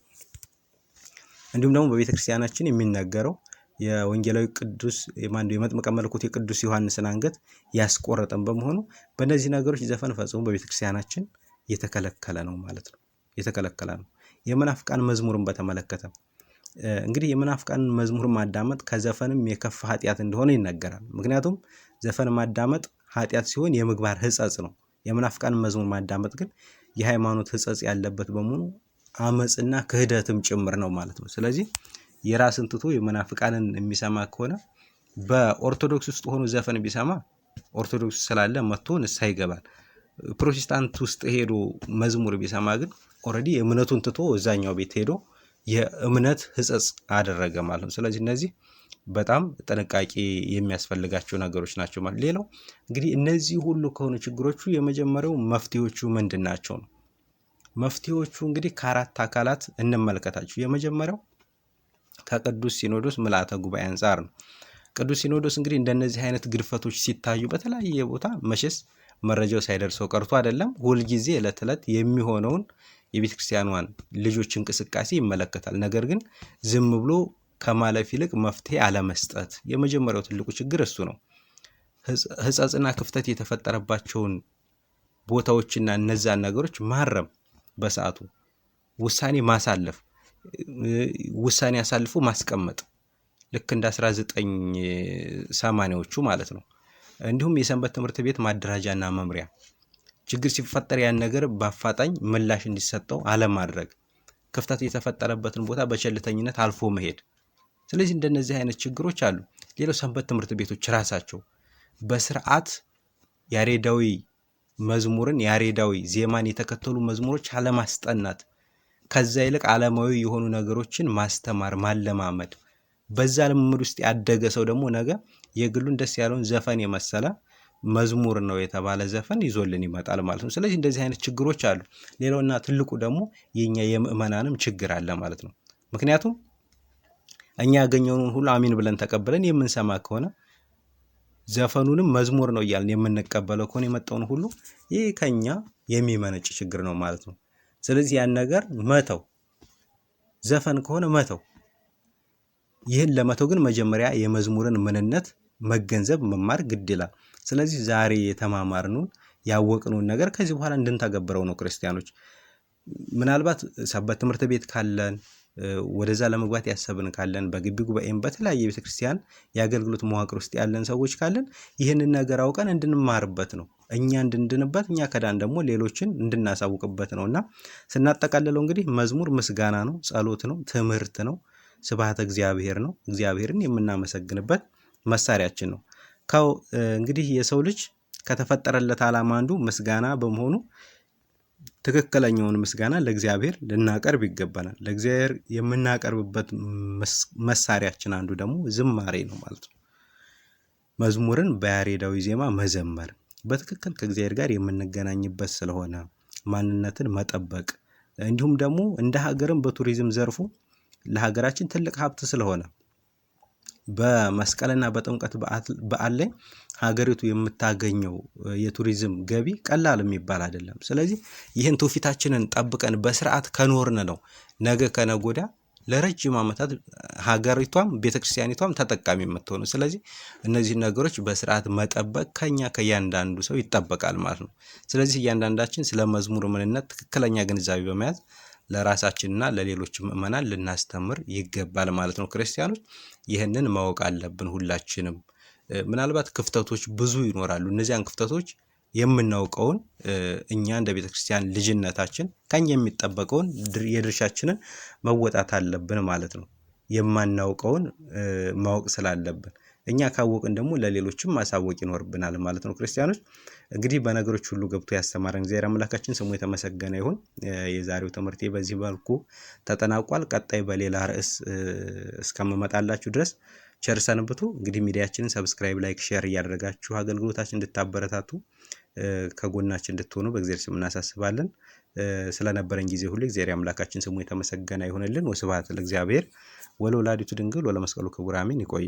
እንዲሁም ደግሞ በቤተክርስቲያናችን የሚነገረው የወንጌላዊ ቅዱስ የመጥምቀ መለኮት የቅዱስ ዮሐንስን አንገት ያስቆረጠን በመሆኑ በእነዚህ ነገሮች ዘፈን ፈጽሞ በቤተክርስቲያናችን የተከለከለ ነው ማለት ነው። የተከለከለ ነው። የመናፍቃን መዝሙርን በተመለከተ እንግዲህ የመናፍቃን መዝሙር ማዳመጥ ከዘፈንም የከፋ ኃጢአት እንደሆነ ይነገራል። ምክንያቱም ዘፈን ማዳመጥ ኃጢአት ሲሆን የምግባር ሕጸጽ ነው። የመናፍቃን መዝሙር ማዳመጥ ግን የሃይማኖት ሕጸጽ ያለበት በመሆኑ አመጽና ክህደትም ጭምር ነው ማለት ነው። ስለዚህ የራስን ትቶ የመናፍቃንን የሚሰማ ከሆነ በኦርቶዶክስ ውስጥ ሆኖ ዘፈን ቢሰማ ኦርቶዶክስ ስላለ መጥቶ ንስሐ ይገባል። ፕሮቴስታንት ውስጥ ሄዶ መዝሙር ቢሰማ ግን ኦልሬዲ እምነቱን ትቶ እዛኛው ቤት ሄዶ የእምነት ሕጸጽ አደረገ ማለት ነው። ስለዚህ እነዚህ በጣም ጥንቃቄ የሚያስፈልጋቸው ነገሮች ናቸው ማለት። ሌላው እንግዲህ እነዚህ ሁሉ ከሆኑ ችግሮቹ የመጀመሪያው መፍትሄዎቹ ምንድን ናቸው ነው። መፍትሄዎቹ እንግዲህ ከአራት አካላት እንመልከታቸው። የመጀመሪያው ከቅዱስ ሲኖዶስ ምልዓተ ጉባኤ አንጻር ነው። ቅዱስ ሲኖዶስ እንግዲህ እንደነዚህ አይነት ግድፈቶች ሲታዩ በተለያየ ቦታ መቼስ መረጃው ሳይደርሰው ቀርቶ አይደለም፣ ሁልጊዜ ዕለት ዕለት የሚሆነውን የቤተ ክርስቲያኗን ልጆች እንቅስቃሴ ይመለከታል። ነገር ግን ዝም ብሎ ከማለፍ ይልቅ መፍትሄ አለመስጠት የመጀመሪያው ትልቁ ችግር እሱ ነው። ሕጸጽና ክፍተት የተፈጠረባቸውን ቦታዎችና እነዛን ነገሮች ማረም፣ በሰዓቱ ውሳኔ ማሳለፍ፣ ውሳኔ አሳልፎ ማስቀመጥ ልክ እንደ 1980ዎቹ ማለት ነው። እንዲሁም የሰንበት ትምህርት ቤት ማደራጃና መምሪያ ችግር ሲፈጠር ያን ነገር በአፋጣኝ ምላሽ እንዲሰጠው አለማድረግ፣ ክፍተት የተፈጠረበትን ቦታ በቸልተኝነት አልፎ መሄድ። ስለዚህ እንደነዚህ አይነት ችግሮች አሉ። ሌላው ሰንበት ትምህርት ቤቶች ራሳቸው በስርዓት ያሬዳዊ መዝሙርን ያሬዳዊ ዜማን የተከተሉ መዝሙሮች አለማስጠናት፣ ከዛ ይልቅ ዓለማዊ የሆኑ ነገሮችን ማስተማር ማለማመድ። በዛ ልምምድ ውስጥ ያደገ ሰው ደግሞ ነገ የግሉን ደስ ያለውን ዘፈን የመሰለ መዝሙር ነው የተባለ ዘፈን ይዞልን ይመጣል ማለት ነው። ስለዚህ እንደዚህ አይነት ችግሮች አሉ። ሌላውና ትልቁ ደግሞ የኛ የምእመናንም ችግር አለ ማለት ነው። ምክንያቱም እኛ ያገኘውን ሁሉ አሚን ብለን ተቀብለን የምንሰማ ከሆነ ዘፈኑንም መዝሙር ነው እያልን የምንቀበለው ከሆነ የመጣውን ሁሉ ይህ ከኛ የሚመነጭ ችግር ነው ማለት ነው። ስለዚህ ያን ነገር መተው፣ ዘፈን ከሆነ መተው። ይህን ለመተው ግን መጀመሪያ የመዝሙርን ምንነት መገንዘብ መማር ግድ ይላል። ስለዚህ ዛሬ የተማማርነውን ያወቅነውን ነገር ከዚህ በኋላ እንድንተገብረው ነው ክርስቲያኖች። ምናልባት ሰንበት ትምህርት ቤት ካለን ወደዛ ለመግባት ያሰብን ካለን በግቢ ጉባኤም በተለያየ ቤተ ክርስቲያን የአገልግሎት መዋቅር ውስጥ ያለን ሰዎች ካለን ይህንን ነገር አውቀን እንድንማርበት ነው። እኛ እንድንድንበት፣ እኛ ከዳን ደግሞ ሌሎችን እንድናሳውቅበት ነው። እና ስናጠቃልለው እንግዲህ መዝሙር ምስጋና ነው፣ ጸሎት ነው፣ ትምህርት ነው፣ ስብሐተ እግዚአብሔር ነው። እግዚአብሔርን የምናመሰግንበት መሳሪያችን ነው። እንግዲህ የሰው ልጅ ከተፈጠረለት ዓላማ አንዱ ምስጋና በመሆኑ ትክክለኛውን ምስጋና ለእግዚአብሔር ልናቀርብ ይገባናል። ለእግዚአብሔር የምናቀርብበት መሳሪያችን አንዱ ደግሞ ዝማሬ ነው ማለት ነው። መዝሙርን በያሬዳዊ ዜማ መዘመር በትክክል ከእግዚአብሔር ጋር የምንገናኝበት ስለሆነ ማንነትን መጠበቅ፣ እንዲሁም ደግሞ እንደ ሀገርም በቱሪዝም ዘርፉ ለሀገራችን ትልቅ ሀብት ስለሆነ በመስቀልና በጥምቀት በዓል ላይ ሀገሪቱ የምታገኘው የቱሪዝም ገቢ ቀላል የሚባል አይደለም። ስለዚህ ይህን ትውፊታችንን ጠብቀን በስርዓት ከኖርን ነው ነገ ከነገ ወዲያ ለረጅም ዓመታት ሀገሪቷም ቤተክርስቲያኒቷም ተጠቃሚ የምትሆነው። ስለዚህ እነዚህ ነገሮች በስርዓት መጠበቅ ከእያንዳንዱ ሰው ይጠበቃል ማለት ነው። ስለዚህ እያንዳንዳችን ስለ መዝሙር ምንነት ትክክለኛ ግንዛቤ በመያዝ ለራሳችንና ለሌሎች ምእመናን ልናስተምር ይገባል ማለት ነው። ክርስቲያኖች ይህንን ማወቅ አለብን ሁላችንም። ምናልባት ክፍተቶች ብዙ ይኖራሉ። እነዚያን ክፍተቶች የምናውቀውን እኛ እንደ ቤተክርስቲያን ልጅነታችን ከኛ የሚጠበቀውን የድርሻችንን መወጣት አለብን ማለት ነው። የማናውቀውን ማወቅ ስላለብን እኛ ካወቅን ደግሞ ለሌሎችም ማሳወቅ ይኖርብናል ማለት ነው። ክርስቲያኖች እንግዲህ በነገሮች ሁሉ ገብቶ ያስተማረን እግዚአብሔር አምላካችን ስሙ የተመሰገነ ይሁን። የዛሬው ትምህርቴ በዚህ መልኩ ተጠናቋል። ቀጣይ በሌላ ርዕስ እስከምመጣላችሁ ድረስ ቸር ሰንብቱ። እንግዲህ ሚዲያችንን ሰብስክራይብ፣ ላይክ፣ ሼር እያደረጋችሁ አገልግሎታችን እንድታበረታቱ ከጎናችን እንድትሆኑ በእግዚአብሔር ስም እናሳስባለን። ስለነበረን ጊዜ ሁሉ እግዚአብሔር አምላካችን ስሙ የተመሰገነ ይሁንልን። ወስብሐት ለእግዚአብሔር ወለወላዲቱ ድንግል ወለመስቀሉ ክቡር አሜን። ይቆይ።